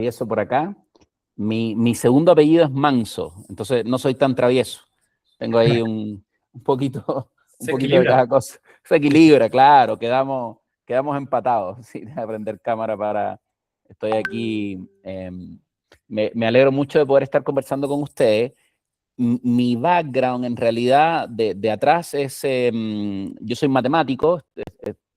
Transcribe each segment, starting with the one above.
travieso por acá. Mi segundo apellido es Manso, entonces no soy tan travieso. Tengo ahí un poquito de cada cosa. Se equilibra, claro, quedamos empatados. Sí, de aprender cámara para... Estoy aquí. Me alegro mucho de poder estar conversando con ustedes. Mi background en realidad de atrás es, yo soy matemático,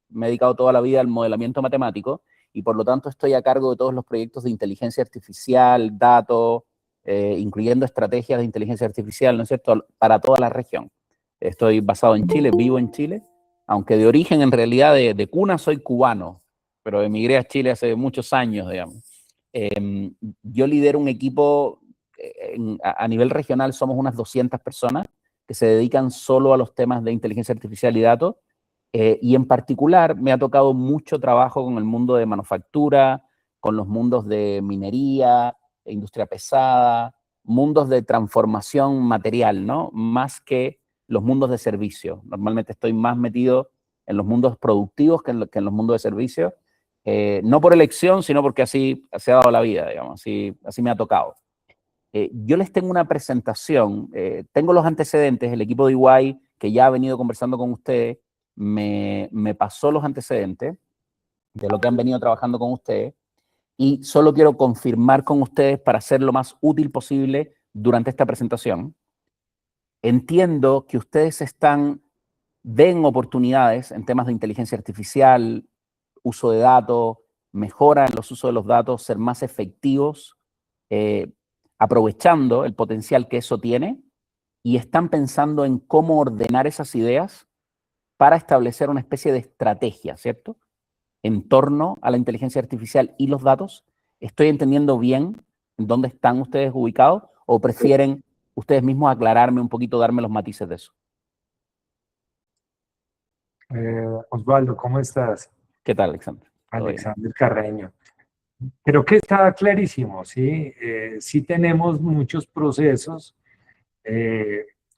me he dedicado toda la vida al modelamiento matemático y por lo tanto estoy a cargo de todos los proyectos de inteligencia artificial, datos, incluyendo estrategias de inteligencia artificial, ¿no es cierto?, para toda la región. Estoy basado en Chile, vivo en Chile, aunque de origen en realidad de cuna soy cubano, pero emigré a Chile hace muchos años, digamos. Yo lidero un equipo, a nivel regional somos unas 200 personas que se dedican solo a los temas de inteligencia artificial y datos, y en particular me ha tocado mucho trabajo con el mundo de manufactura, con los mundos de minería, industria pesada, mundos de transformación material, ¿no? Más que los mundos de servicio. Normalmente estoy más metido en los mundos productivos que en los mundos de servicio, no por elección, sino porque así se ha dado la vida, digamos, así me ha tocado. Yo les tengo una presentación, tengo los antecedentes, el equipo de EY, que ya ha venido conversando con ustedes, me pasó los antecedentes de lo que han venido trabajando con ustedes, y solo quiero confirmar con ustedes para ser lo más útil posible durante esta presentación. Entiendo que ustedes ven oportunidades en temas de inteligencia artificial, uso de datos, mejora en los usos de los datos, ser más efectivos, aprovechando el potencial que eso tiene, y están pensando en cómo ordenar esas ideas para establecer una especie de estrategia, ¿cierto?, en torno a la inteligencia artificial y los datos. ¿Estoy entendiendo bien en dónde están ustedes ubicados o prefieren ustedes mismos aclararme un poquito, darme los matices de eso? Osvaldo, ¿cómo estás? ¿Qué tal, Alexander? Alexander Carreño. Creo que está clarísimo, ¿sí? Sí tenemos muchos procesos.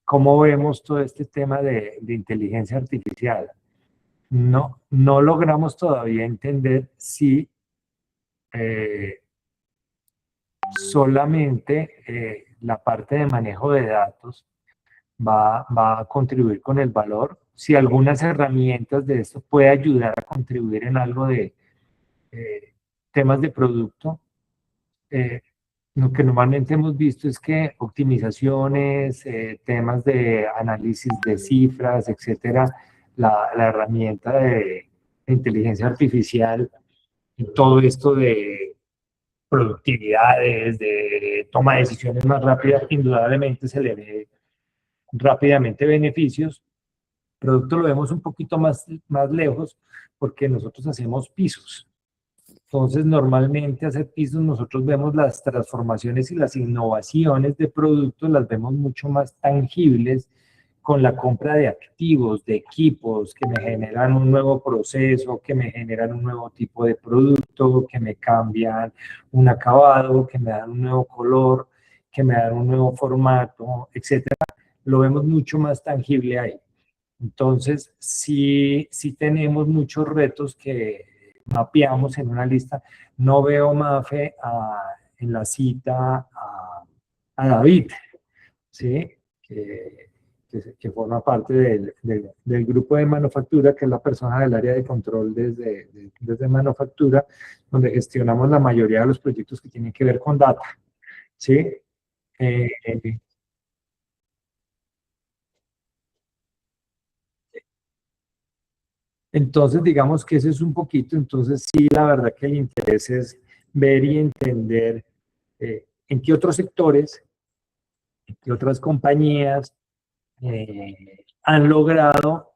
¿Cómo vemos todo este tema de inteligencia artificial? No logramos todavía entender si solamente la parte de manejo de datos va a contribuir con el valor, si algunas herramientas de esto puede ayudar a contribuir en algo de temas de producto. Lo que normalmente hemos visto es que optimizaciones, temas de análisis de cifras, etcétera, la herramienta de inteligencia artificial, todo esto de productividades, de toma de decisiones más rápidas, indudablemente se le ve rápidamente beneficios. El producto lo vemos un poquito más lejos porque nosotros hacemos pisos. Entonces, normalmente hacer pisos nosotros vemos las transformaciones y las innovaciones de productos, las vemos mucho más tangibles con la compra de activos, de equipos que me generan un nuevo proceso, que me generan un nuevo tipo de producto, que me cambian un acabado, que me dan un nuevo color, que me dan un nuevo formato, etcétera. Lo vemos mucho más tangible ahí. Entonces, sí tenemos muchos retos que mapeamos en una lista. No veo, Mafe, en la cita a David, ¿sí? Que forma parte del grupo de manufactura, que es la persona del área de control desde manufactura, donde gestionamos la mayoría de los proyectos que tienen que ver con data, ¿sí? Entonces, digamos que ese es un poquito, entonces sí, la verdad que el interés es ver y entender en qué otros sectores, en qué otras compañías han logrado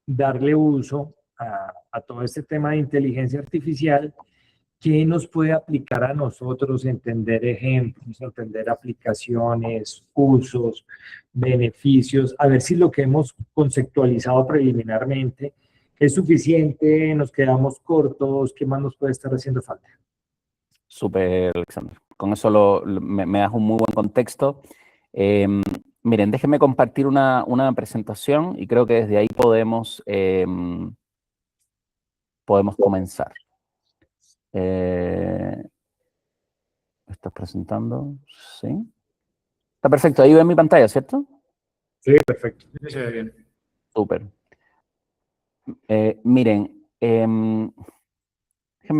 darle uso a todo este tema de inteligencia artificial, qué nos puede aplicar a nosotros, entender ejemplos, entender aplicaciones, usos, beneficios, a ver si lo que hemos conceptualizado preliminarmente es suficiente, nos quedamos cortos, qué más nos puede estar haciendo falta. Súper, Alexander. Con eso me das un muy buen contexto. Miren, déjenme compartir una presentación y creo que desde ahí podemos comenzar. ¿Estás presentando? Sí. Está perfecto. Ahí ven mi pantalla, ¿cierto? Sí, perfecto. Sí, se ve bien. Súper. Miren, déjenme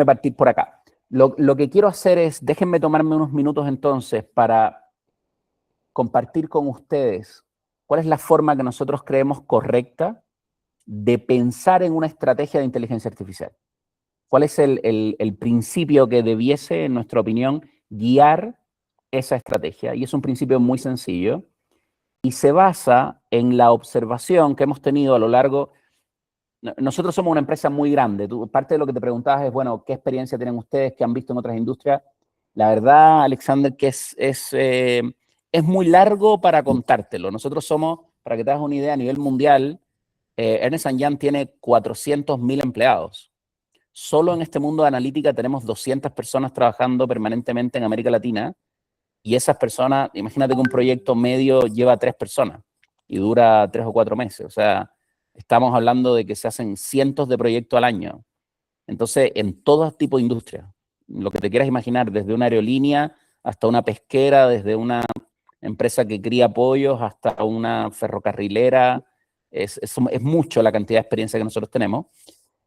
partir por acá. Lo que quiero hacer es, déjenme tomarme unos minutos entonces para compartir con ustedes cuál es la forma que nosotros creemos correcta de pensar en una estrategia de inteligencia artificial. ¿Cuál es el principio que debiese, en nuestra opinión, guiar esa estrategia? Y es un principio muy sencillo y se basa en la observación que hemos tenido a lo largo. Nosotros somos una empresa muy grande. Parte de lo que te preguntabas es, bueno, ¿qué experiencia tienen ustedes, qué han visto en otras industrias? La verdad, Alexander, que es muy largo para contártelo. Nosotros somos, para que te hagas una idea, a nivel mundial, Ernst & Young tiene 400.000 empleados. Solo en este mundo de analítica tenemos 200 personas trabajando permanentemente en América Latina y esas personas, imagínate que un proyecto medio lleva 3 personas y dura 3 o 4 meses. O sea, estamos hablando de que se hacen cientos de proyectos al año. Entonces, en todo tipo de industria, lo que te quieras imaginar, desde una aerolínea hasta una pesquera, desde una empresa que cría pollos hasta una ferrocarrilera, es mucho la cantidad de experiencia que nosotros tenemos.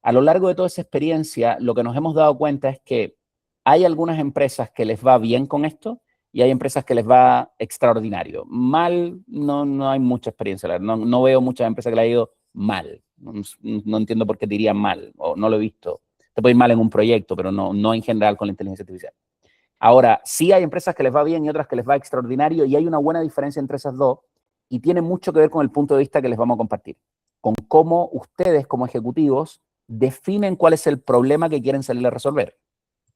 A lo largo de toda esa experiencia, lo que nos hemos dado cuenta es que hay algunas empresas que les va bien con esto y hay empresas que les va extraordinario. Mal, no hay mucha experiencia. No veo muchas empresas que le ha ido mal. No entiendo por qué dirían mal, o no lo he visto. Te puede ir mal en un proyecto, pero no en general con la inteligencia artificial. Ahora, sí hay empresas que les va bien y otras que les va extraordinario, y hay una buena diferencia entre esas dos, y tiene mucho que ver con el punto de vista que les vamos a compartir, con cómo ustedes como ejecutivos definen cuál es el problema que quieren salir a resolver.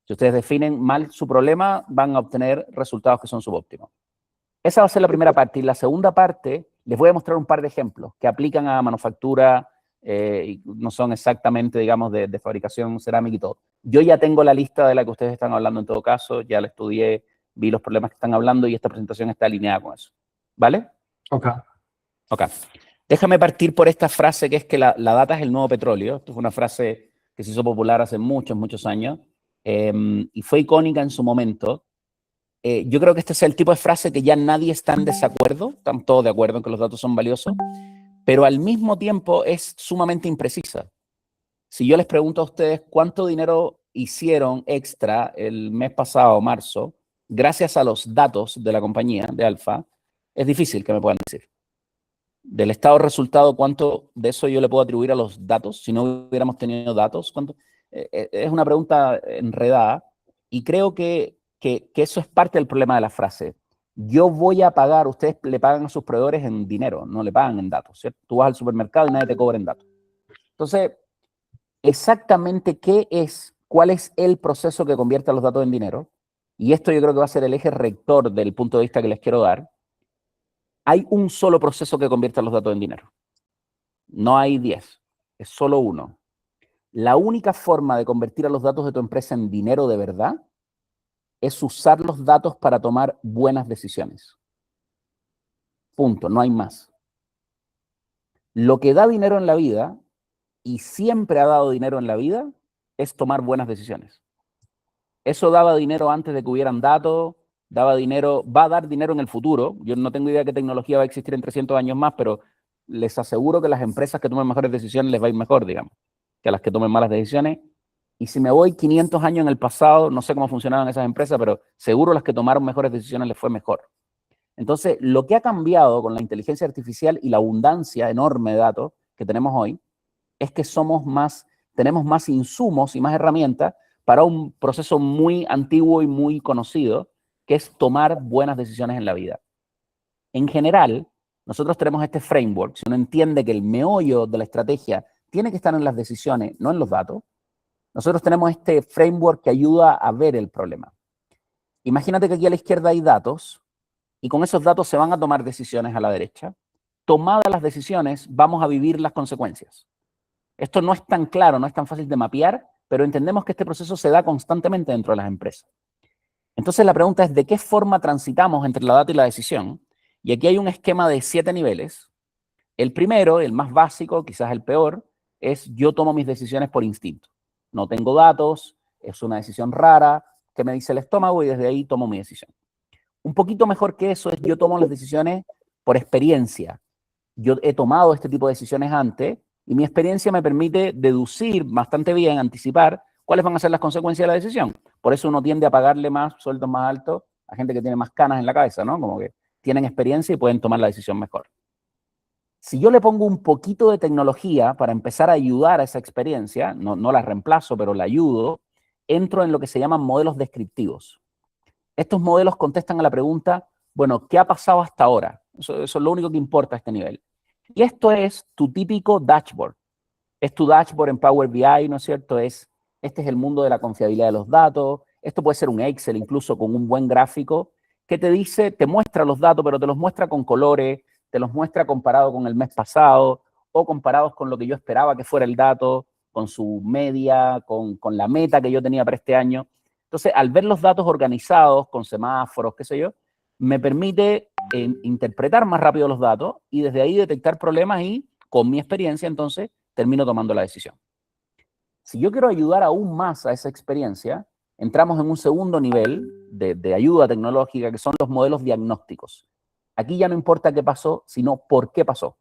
Si ustedes definen mal su problema, van a obtener resultados que son subóptimos. Esa va a ser la primera parte. Y la segunda parte, les voy a mostrar un par de ejemplos que aplican a manufactura, y no son exactamente, digamos, de fabricación cerámica y todo. Yo ya tengo la lista de la que ustedes están hablando en todo caso, ya la estudié, vi los problemas que están hablando y esta presentación está alineada con eso. ¿Vale? Ok. Ok. Déjame partir por esta frase que es que la data es el nuevo petróleo. Esto fue una frase que se hizo popular hace muchos años y fue icónica en su momento. Yo creo que este es el tipo de frase que ya nadie está en desacuerdo, están todos de acuerdo en que los datos son valiosos, pero al mismo tiempo es sumamente imprecisa. Si yo les pregunto a ustedes cuánto dinero hicieron extra el mes pasado, marzo, gracias a los datos de la compañía, de Alfa, es difícil que me puedan decir. Del estado de resultado, ¿cuánto de eso yo le puedo atribuir a los datos? Si no hubiéramos tenido datos, ¿cuánto? Es una pregunta enredada y creo que eso es parte del problema de la frase. Yo voy a pagar, ustedes le pagan a sus proveedores en dinero, no le pagan en datos, ¿cierto? Tú vas al supermercado y nadie te cobra en datos. Entonces, exactamente cuál es el proceso que convierte a los datos en dinero, y esto yo creo que va a ser el eje rector del punto de vista que les quiero dar. Hay un solo proceso que convierte los datos en dinero. No hay 10, es solo uno. La única forma de convertir a los datos de tu empresa en dinero de verdad es usar los datos para tomar buenas decisiones. Punto, no hay más. Lo que da dinero en la vida, y siempre ha dado dinero en la vida, es tomar buenas decisiones. Eso daba dinero antes de que hubieran datos, daba dinero, va a dar dinero en el futuro. Yo no tengo idea de qué tecnología va a existir en 300 años más, pero les aseguro que las empresas que tomen mejores decisiones les va a ir mejor, digamos, que a las que tomen malas decisiones. Y si me voy 500 años en el pasado, no sé cómo funcionaban esas empresas, pero seguro las que tomaron mejores decisiones les fue mejor. Entonces, lo que ha cambiado con la inteligencia artificial y la abundancia enorme de datos que tenemos hoy es que tenemos más insumos y más herramientas para un proceso muy antiguo y muy conocido, que es tomar buenas decisiones en la vida. En general, nosotros tenemos este framework. Si uno entiende que el meollo de la estrategia tiene que estar en las decisiones, no en los datos, nosotros tenemos este framework que ayuda a ver el problema. Imagínate que aquí a la izquierda hay datos y con esos datos se van a tomar decisiones a la derecha. Tomadas las decisiones, vamos a vivir las consecuencias. Esto no es tan claro, no es tan fácil de mapear, pero entendemos que este proceso se da constantemente dentro de las empresas. Entonces la pregunta es, ¿de qué forma transitamos entre la data y la decisión? Y aquí hay un esquema de 7 niveles. El primero, el más básico, quizás el peor, es yo tomo mis decisiones por instinto. No tengo datos, es una decisión rara, ¿ok? qué me dice el estómago y desde ahí tomo mi decisión. Un poquito mejor que eso es yo tomo las decisiones por experiencia. Yo he tomado este tipo de decisiones antes y mi experiencia me permite deducir bastante bien, anticipar cuáles van a ser las consecuencias de la decisión. Por eso uno tiende a pagarle más sueldos más altos a gente que tiene más canas en la cabeza, ¿no? Como que tienen experiencia y pueden tomar la decisión mejor. Si yo le pongo un poquito de tecnología para empezar a ayudar a esa experiencia, no la reemplazo, pero la ayudo, entro en lo que se llaman modelos descriptivos. Estos modelos contestan a la pregunta, bueno, ¿qué ha pasado hasta ahora? Eso es lo único que importa a este nivel. Y esto es tu típico dashboard. Es tu dashboard en Power BI, ¿no es cierto? Este es el mundo de la confiabilidad de los datos. Esto puede ser un Excel, incluso con un buen gráfico, que te dice, te muestra los datos, pero te los muestra con colores, te los muestra comparado con el mes pasado o comparados con lo que yo esperaba que fuera el dato, con su media, con la meta que yo tenía para este año. Entonces, al ver los datos organizados, con semáforos, qué sé yo, me permite interpretar más rápido los datos y desde ahí detectar problemas y, con mi experiencia, entonces, termino tomando la decisión. Si yo quiero ayudar aún más a esa experiencia, entramos en un segundo nivel de ayuda tecnológica, que son los modelos diagnósticos. Aquí ya no importa qué pasó, sino por qué pasó.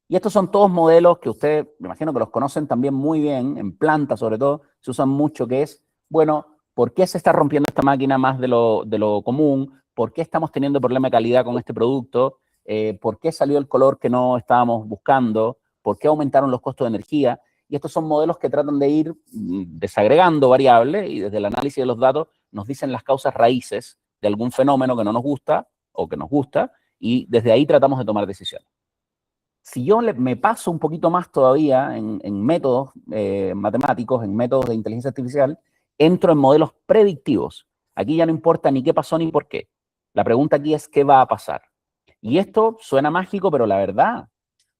Y estos son todos modelos que ustedes, me imagino que los conocen también muy bien, en planta sobre todo, se usan mucho, que es, bueno, ¿por qué se está rompiendo esta máquina más de lo común? ¿Por qué estamos teniendo problema de calidad con este producto? ¿Por qué salió el color que no estábamos buscando? ¿Por qué aumentaron los costos de energía? Y estos son modelos que tratan de ir desagregando variables y desde el análisis de los datos nos dicen las causas raíces de algún fenómeno que no nos gusta o que nos gusta y desde ahí tratamos de tomar decisiones. Si yo me paso un poquito más todavía en métodos matemáticos, en métodos de inteligencia artificial, entro en modelos predictivos. Aquí ya no importa ni qué pasó ni por qué. La pregunta aquí es qué va a pasar. Y esto suena mágico, pero la verdad,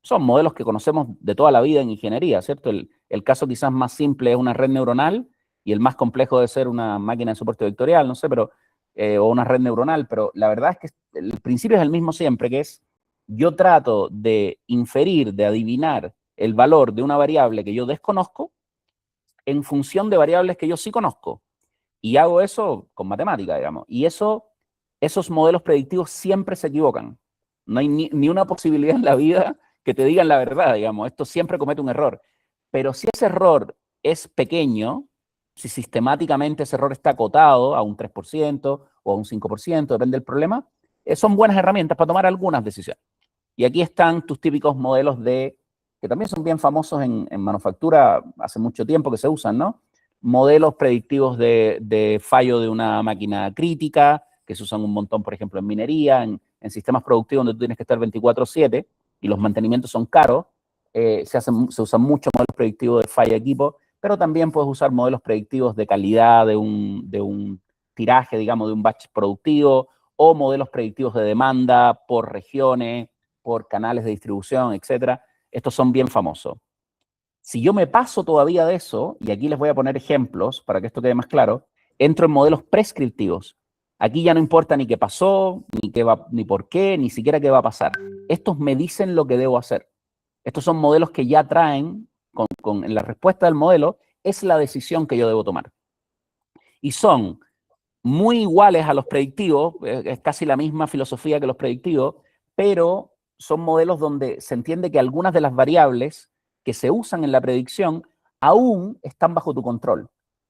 son modelos que conocemos de toda la vida en ingeniería, ¿cierto? El caso quizás más simple es una red neuronal y el más complejo debe ser una máquina de soporte vectorial, no sé, pero, o una red neuronal, pero la verdad es que el principio es el mismo siempre, que es yo trato de inferir, de adivinar el valor de una variable que yo desconozco en función de variables que yo sí conozco. Y hago eso con matemática, digamos. Y esos modelos predictivos siempre se equivocan. No hay ni una posibilidad en la vida que te digan la verdad, digamos. Esto siempre comete un error. Pero si ese error es pequeño, si sistemáticamente ese error está acotado a un 3% o a un 5%, depende del problema, son buenas herramientas para tomar algunas decisiones. Y aquí están tus típicos modelos que también son bien famosos en manufactura, hace mucho tiempo que se usan, ¿no? Modelos predictivos de fallo de una máquina crítica, que se usan un montón, por ejemplo, en minería, en sistemas productivos donde tú tienes que estar 24/7 y los mantenimientos son caros, se usan muchos modelos predictivos de falla de equipo, pero también puedes usar modelos predictivos de calidad de un tiraje, digamos, de un batch productivo, o modelos predictivos de demanda por regiones, por canales de distribución, etcétera. Estos son bien famosos. Si yo me paso todavía de eso, y aquí les voy a poner ejemplos para que esto quede más claro, entro en modelos prescriptivos. Aquí ya no importa ni qué pasó, ni por qué, ni siquiera qué va a pasar. Estos me dicen lo que debo hacer. Estos son modelos que ya traen, en la respuesta del modelo, es la decisión que yo debo tomar. Y son muy iguales a los predictivos, es casi la misma filosofía que los predictivos, pero son modelos donde se entiende que algunas de las variables que se usan en la predicción aún están bajo tu control.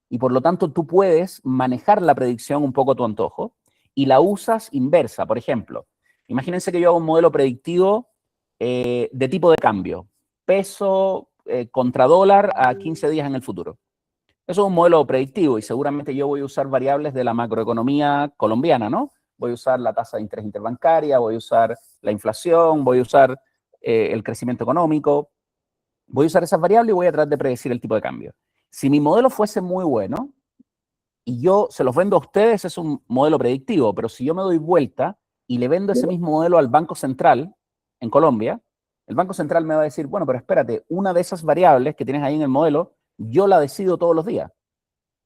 Y por lo tanto tú puedes manejar la predicción un poco a tu antojo y la usas inversa. Por ejemplo, imagínense que yo hago un modelo predictivo de tipo de cambio, peso contra dólar a 15 días en el futuro. Eso es un modelo predictivo y seguramente yo voy a usar variables de la macroeconomía colombiana, ¿no? Voy a usar la tasa de interés interbancaria, voy a usar la inflación, voy a usar el crecimiento económico. Voy a usar esas variables y voy a tratar de predecir el tipo de cambio. Si mi modelo fuese muy bueno y yo se los vendo a ustedes, es un modelo predictivo, pero si yo me doy vuelta y le vendo ese mismo modelo al Banco Central en Colombia, el Banco Central me va a decir, bueno, pero espérate, una de esas variables que tienes ahí en el modelo, yo la decido todos los días.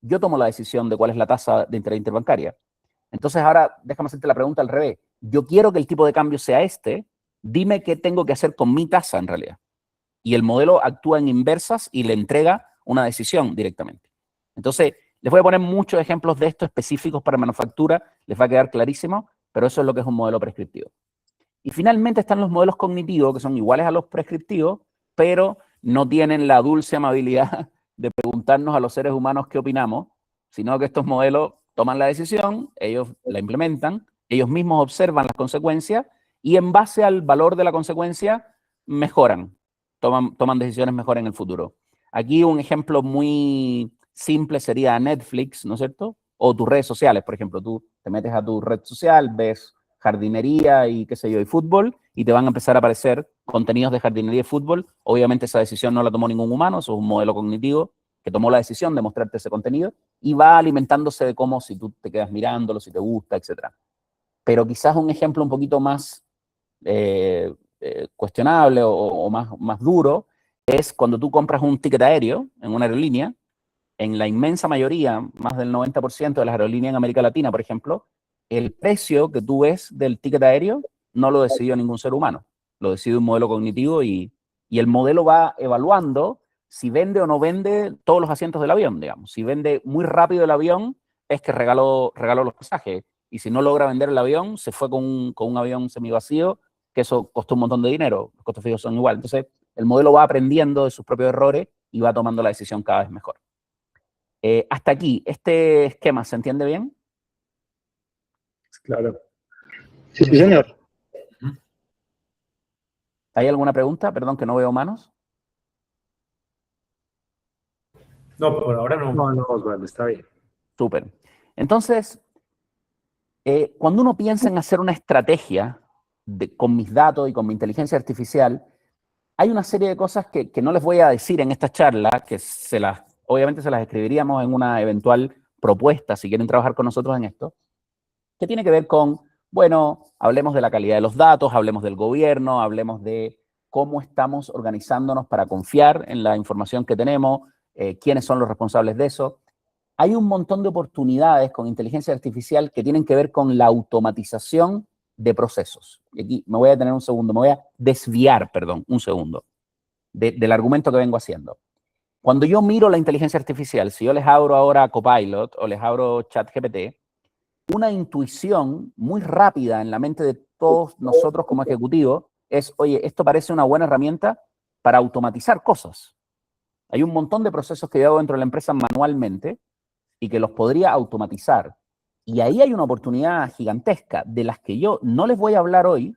Yo tomo la decisión de cuál es la tasa de interés interbancaria. Entonces ahora déjame hacerte la pregunta al revés. Yo quiero que el tipo de cambio sea este, dime qué tengo que hacer con mi tasa en realidad. Y el modelo actúa en inversas y le entrega una decisión directamente. Entonces, Les voy a poner muchos ejemplos de esto específicos para manufactura, les va a quedar clarísimo, pero eso es lo que es un modelo prescriptivo. Y finalmente están los modelos cognitivos, que son iguales a los prescriptivos, pero no tienen la dulce amabilidad de preguntarnos a los seres humanos qué opinamos, sino que estos modelos toman la decisión, ellos la implementan, ellos mismos observan las consecuencias y en base al valor de la consecuencia mejoran, toman decisiones mejor en el futuro. Aquí un ejemplo muy simple sería Netflix, ¿no es cierto? O tus redes sociales, por ejemplo, tú te metes a tu red social, ves jardinería y qué sé yo, y fútbol, y te van a empezar a aparecer contenidos de jardinería y fútbol. Obviamente esa decisión no la tomó ningún humano, eso es un modelo cognitivo que tomó la decisión de mostrarte ese contenido y va alimentándose de cómo si tú te quedas mirándolo, si te gusta, etc. Pero quizás un ejemplo un poquito más cuestionable o más duro es cuando tú compras un ticket aéreo en una aerolínea. En la inmensa mayoría, más del 90% de las aerolíneas en América Latina, por ejemplo, el precio que tú ves del ticket aéreo no lo decidió ningún ser humano, lo decide un modelo cognitivo y el modelo va evaluando si vende o no vende todos los asientos del avión, digamos. Si vende muy rápido el avión, es que regaló los pasajes. Y si no logra vender el avión, se fue con un avión semivacío, que eso costó un montón de dinero. Los costos fijos son igual. Entonces, el modelo va aprendiendo de sus propios errores y va tomando la decisión cada vez mejor. Hasta aquí, ¿este esquema se entiende bien? Claro. Sí, sí, señor. ¿Hay alguna pregunta? Perdón, que no veo manos. No, por ahora no. No, Osvaldo, está bien. Súper. Entonces, cuando uno piensa en hacer una estrategia con mis datos y con mi inteligencia artificial, hay una serie de cosas que no les voy a decir en esta charla, que obviamente se las escribiríamos en una eventual propuesta si quieren trabajar con nosotros en esto, que tiene que ver con, bueno, hablemos de la calidad de los datos, hablemos del gobierno, hablemos de cómo estamos organizándonos para confiar en la información que tenemos, quiénes son los responsables de eso. Hay un montón de oportunidades con inteligencia artificial que tienen que ver con la automatización de procesos. Y aquí me voy a detener un segundo, me voy a desviar, perdón, un segundo, del argumento que vengo haciendo. Cuando yo miro la inteligencia artificial, si yo les abro ahora Copilot o les abro ChatGPT, una intuición muy rápida en la mente de todos nosotros como ejecutivos es, oye, esto parece una buena herramienta para automatizar cosas. Hay un montón de procesos que yo hago dentro de la empresa manualmente y que los podría automatizar. Y ahí hay una oportunidad gigantesca de las que yo no les voy a hablar hoy,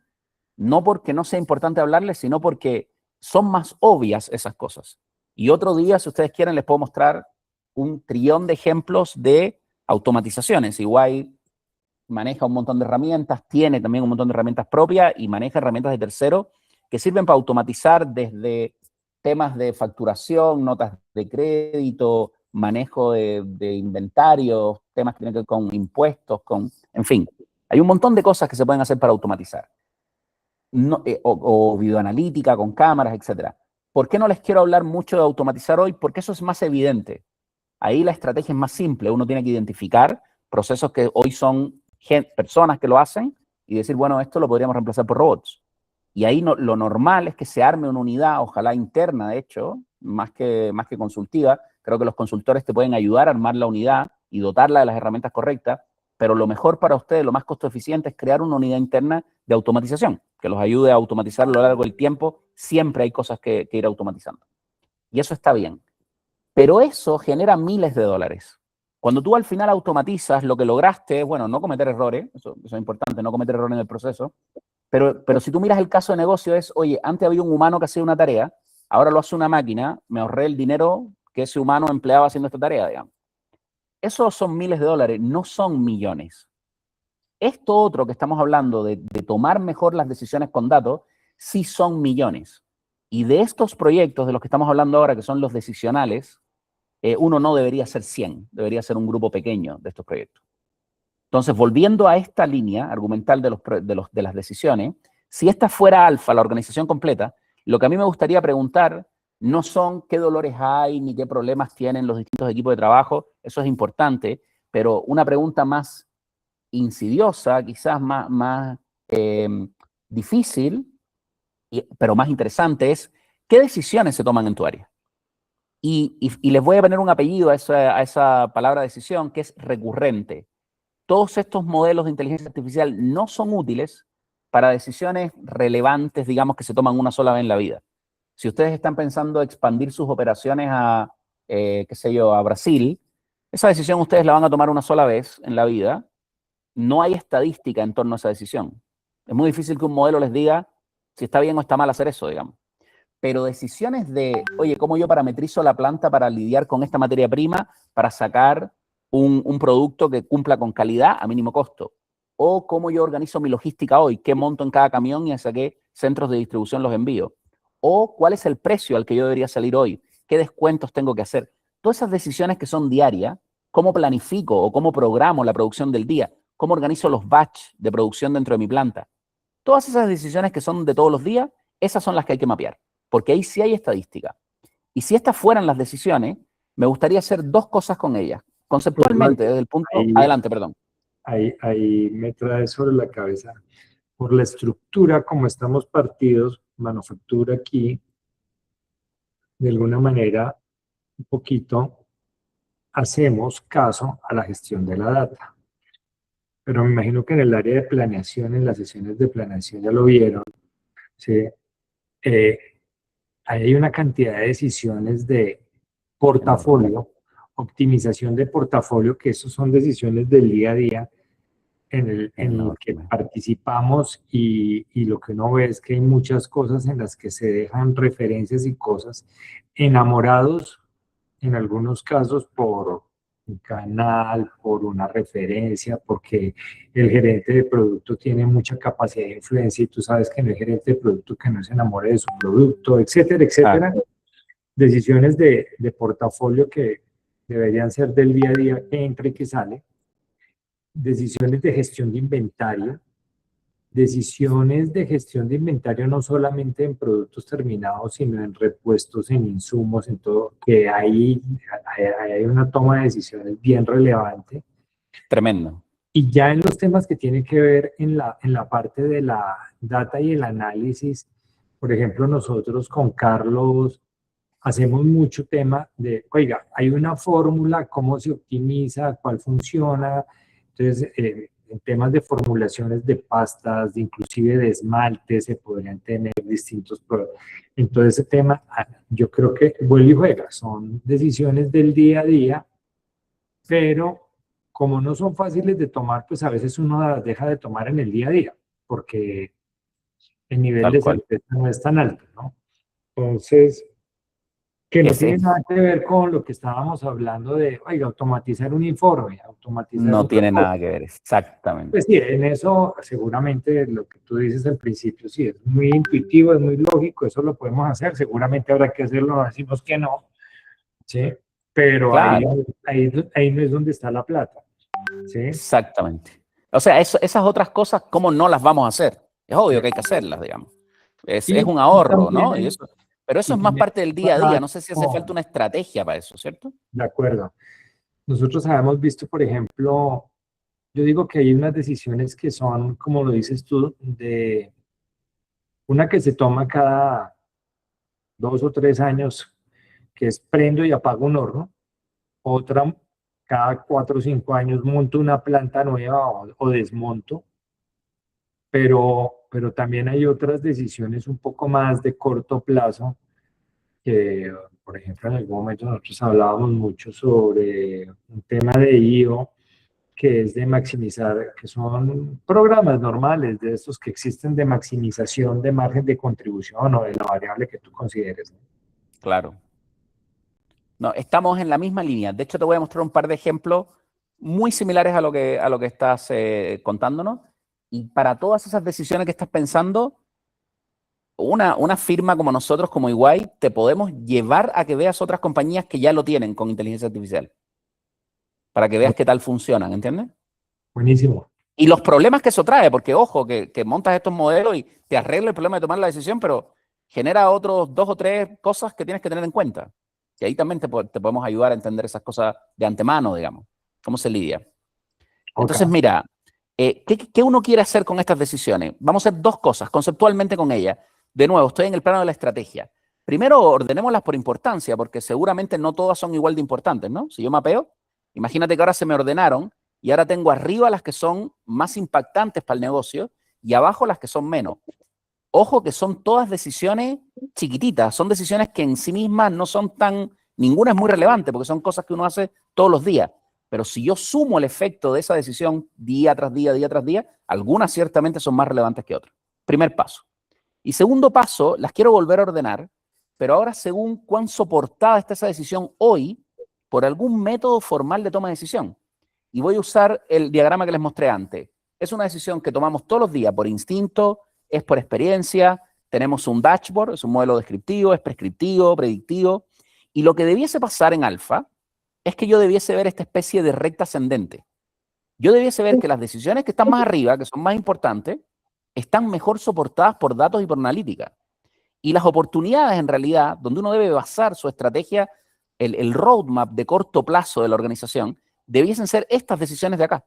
no porque no sea importante hablarles, sino porque son más obvias esas cosas. Y otro día, si ustedes quieren, les puedo mostrar un trillón de ejemplos de automatizaciones. Igual maneja un montón de herramientas, tiene también un montón de herramientas propias y maneja herramientas de terceros que sirven para automatizar desde temas de facturación, notas de crédito, manejo de inventarios, temas que tienen que ver con impuestos, en fin, hay un montón de cosas que se pueden hacer para automatizar. O videoanalítica con cámaras, etc. ¿Por qué no les quiero hablar mucho de automatizar hoy? Porque eso es más evidente. Ahí la estrategia es más simple. Uno tiene que identificar procesos que hoy son personas que lo hacen y decir, bueno, esto lo podríamos reemplazar por robots. Y ahí lo normal es que se arme una unidad, ojalá interna, de hecho, más que consultiva. Creo que los consultores te pueden ayudar a armar la unidad y dotarla de las herramientas correctas, pero lo mejor para ustedes, lo más costo eficiente es crear una unidad interna de automatización, que los ayude a automatizar a lo largo del tiempo. Siempre hay cosas que ir automatizando. Y eso está bien. Pero eso genera miles de dólares. Cuando tú al final automatizas, lo que lograste es, bueno, no cometer errores, eso es importante, no cometer errores en el proceso, pero si tú miras el caso de negocio es, oye, antes había un humano que hacía una tarea, ahora lo hace una máquina, me ahorré el dinero que ese humano empleaba haciendo esta tarea, digamos. Esos son miles de dólares, no son millones. Esto otro que estamos hablando de tomar mejor las decisiones con datos, sí son millones. Y de estos proyectos de los que estamos hablando ahora, que son los decisionales, uno no debería ser 100, debería ser un grupo pequeño de estos proyectos. Entonces, volviendo a esta línea argumental de las decisiones, si esta fuera alfa, la organización completa, lo que a mí me gustaría preguntar no son qué dolores hay ni qué problemas tienen los distintos equipos de trabajo, eso es importante, pero una pregunta más insidiosa, quizás más difícil, pero más interesante es, ¿qué decisiones se toman en tu área? Y les voy a poner un apellido a esa palabra decisión, que es recurrente. Todos estos modelos de inteligencia artificial no son útiles para decisiones relevantes, digamos, que se toman una sola vez en la vida. Si ustedes están pensando expandir sus operaciones a, qué sé yo, a Brasil, esa decisión ustedes la van a tomar una sola vez en la vida. No hay estadística en torno a esa decisión. Es muy difícil que un modelo les diga si está bien o está mal hacer eso, digamos. Pero decisiones de, oye, ¿cómo yo parametrizo la planta para lidiar con esta materia prima para sacar un producto que cumpla con calidad a mínimo costo? O cómo yo organizo mi logística hoy, qué monto en cada camión y hacia qué centros de distribución los envío. O cuál es el precio al que yo debería salir hoy, qué descuentos tengo que hacer. Todas esas decisiones que son diarias, cómo planifico o cómo programo la producción del día, cómo organizo los batch de producción dentro de mi planta. Todas esas decisiones que son de todos los días, esas son las que hay que mapear, porque ahí sí hay estadística. Y si estas fueran las decisiones, me gustaría hacer dos cosas con ellas. Conceptualmente, desde el punto... Adelante, perdón. Ahí me trae sobre la cabeza, por la estructura, como estamos partidos, manufactura aquí, de alguna manera, un poquito, hacemos caso a la gestión de la data. Pero me imagino que en el área de planeación, en las sesiones de planeación ya lo vieron, ¿sí? Ahí hay una cantidad de decisiones de portafolio, optimización de portafolio, que eso son decisiones del día a día en el que participamos y lo que uno ve es que hay muchas cosas en las que se dejan referencias y cosas, enamorados en algunos casos por un canal, por una referencia, porque el gerente de producto tiene mucha capacidad de influencia y tú sabes que no hay gerente de producto que no se enamore de su producto, etcétera, etcétera. Decisiones de portafolio que deberían ser del día a día, que entra y que sale. Decisiones de gestión de inventario. Decisiones de gestión de inventario no solamente en productos terminados, sino en repuestos, en insumos, en todo, que hay una toma de decisiones bien relevante. Tremendo. Y ya en los temas que tienen que ver en la parte de la data y el análisis, por ejemplo, nosotros con Carlos hacemos mucho tema de, oiga, hay una fórmula, cómo se optimiza, cuál funciona. Entonces, en temas de formulaciones de pastas, inclusive de esmalte, se podrían tener distintos productos. Entonces, ese tema, yo creo que vuelve y juega, son decisiones del día a día, pero como no son fáciles de tomar, pues a veces uno las deja de tomar en el día a día, porque el nivel de certeza no es tan alto, ¿no? Entonces, que no tiene nada que ver con lo que estábamos hablando de, oiga, automatizar un informe, automatizar no tiene nada que ver, exactamente. Pues sí, en eso seguramente lo que tú dices al principio, sí, es muy intuitivo, es muy lógico, eso lo podemos hacer, seguramente habrá que hacerlo, no decimos que no, ¿sí? Pero claro, ahí no es donde está la plata, ¿sí? Exactamente. O sea, esas otras cosas, ¿cómo no las vamos a hacer? Es obvio que hay que hacerlas, digamos. Es un ahorro, ¿no? Y eso, pero eso es más parte del día a día. No sé si hace falta una estrategia para eso, ¿cierto? De acuerdo. Nosotros habíamos visto, por ejemplo, yo digo que hay unas decisiones que son, como lo dices tú, de una que se toma cada 2 o 3 años, que es prendo y apago un horno. Otra, cada 4 o 5 años monto una planta nueva o desmonto. Pero también hay otras decisiones un poco más de corto plazo, que, por ejemplo, en algún momento nosotros hablábamos mucho sobre un tema de IO, que es de maximizar, que son programas normales de estos que existen de maximización de margen de contribución o de la variable que tú consideres, ¿no? Claro. No, estamos en la misma línea. De hecho, te voy a mostrar un par de ejemplos muy similares a lo que estás contándonos. Y para todas esas decisiones que estás pensando, una firma como nosotros, como EY, te podemos llevar a que veas otras compañías que ya lo tienen con inteligencia artificial. Para que veas qué tal funcionan, ¿entiendes? Buenísimo. Y los problemas que eso trae, porque ojo, que montas estos modelos y te arregla el problema de tomar la decisión, pero genera otros 2 o 3 cosas que tienes que tener en cuenta. Y ahí también te podemos ayudar a entender esas cosas de antemano, digamos, cómo se lidia. Entonces, mira, ¿qué uno quiere hacer con estas decisiones? Vamos a hacer 2 cosas, conceptualmente con ellas. De nuevo, estoy en el plano de la estrategia. Primero, ordenémoslas por importancia, porque seguramente no todas son igual de importantes, ¿no? Si yo mapeo, imagínate que ahora se me ordenaron y ahora tengo arriba las que son más impactantes para el negocio y abajo las que son menos. Ojo que son todas decisiones chiquititas, son decisiones que en sí mismas no son tan, ninguna es muy relevante porque son cosas que uno hace todos los días. Pero si yo sumo el efecto de esa decisión día tras día, día tras día, algunas ciertamente son más relevantes que otras. Primer paso. Y segundo paso, las quiero volver a ordenar, pero ahora según cuán soportada está esa decisión hoy por algún método formal de toma de decisión. Y voy a usar el diagrama que les mostré antes. Es una decisión que tomamos todos los días por instinto, es por experiencia, tenemos un dashboard, es un modelo descriptivo, es prescriptivo, predictivo, y lo que debiese pasar en alfa es que yo debiese ver esta especie de recta ascendente. Yo debiese ver que las decisiones que están más arriba, que son más importantes, están mejor soportadas por datos y por analítica. Y las oportunidades, en realidad, donde uno debe basar su estrategia, el roadmap de corto plazo de la organización, debiesen ser estas decisiones de acá,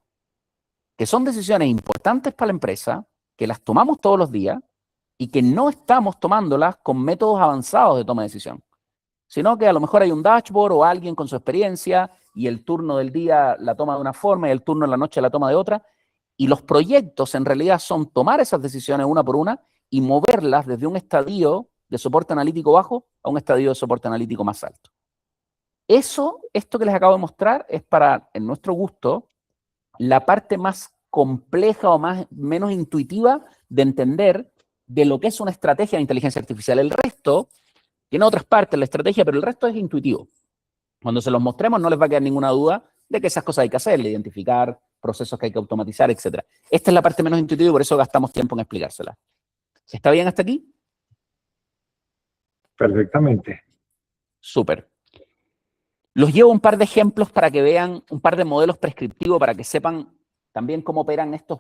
que son decisiones importantes para la empresa, que las tomamos todos los días y que no estamos tomándolas con métodos avanzados de toma de decisión, sino que a lo mejor hay un dashboard o alguien con su experiencia y el turno del día la toma de una forma y el turno de la noche la toma de otra, y los proyectos en realidad son tomar esas decisiones una por una y moverlas desde un estadio de soporte analítico bajo a un estadio de soporte analítico más alto. Esto que les acabo de mostrar es para, en nuestro gusto, la parte más compleja o menos intuitiva de entender de lo que es una estrategia de inteligencia artificial. El resto tiene otras partes, la estrategia, pero el resto es intuitivo. Cuando se los mostremos no les va a quedar ninguna duda de que esas cosas hay que hacer, identificar procesos que hay que automatizar, etc. Esta es la parte menos intuitiva y por eso gastamos tiempo en explicársela. ¿Está bien hasta aquí? Perfectamente. Súper. Los llevo un par de ejemplos para que vean un par de modelos prescriptivos, para que sepan también cómo operan estos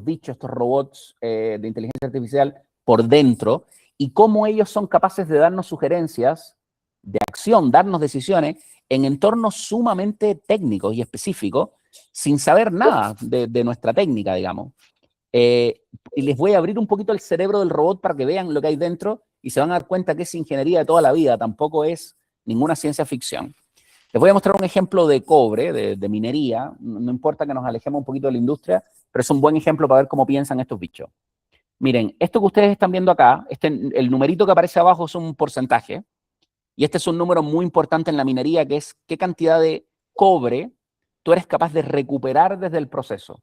bichos, estos robots de inteligencia artificial por dentro y cómo ellos son capaces de darnos sugerencias de acción, darnos decisiones en entornos sumamente técnicos y específicos, sin saber nada de nuestra técnica, digamos. Y les voy a abrir un poquito el cerebro del robot para que vean lo que hay dentro y se van a dar cuenta que es ingeniería de toda la vida, tampoco es ninguna ciencia ficción. Les voy a mostrar un ejemplo de cobre, de minería. No importa que nos alejemos un poquito de la industria, pero es un buen ejemplo para ver cómo piensan estos bichos. Miren, esto que ustedes están viendo acá, el numerito que aparece abajo es un porcentaje, y este es un número muy importante en la minería, que es qué cantidad de cobre tú eres capaz de recuperar desde el proceso.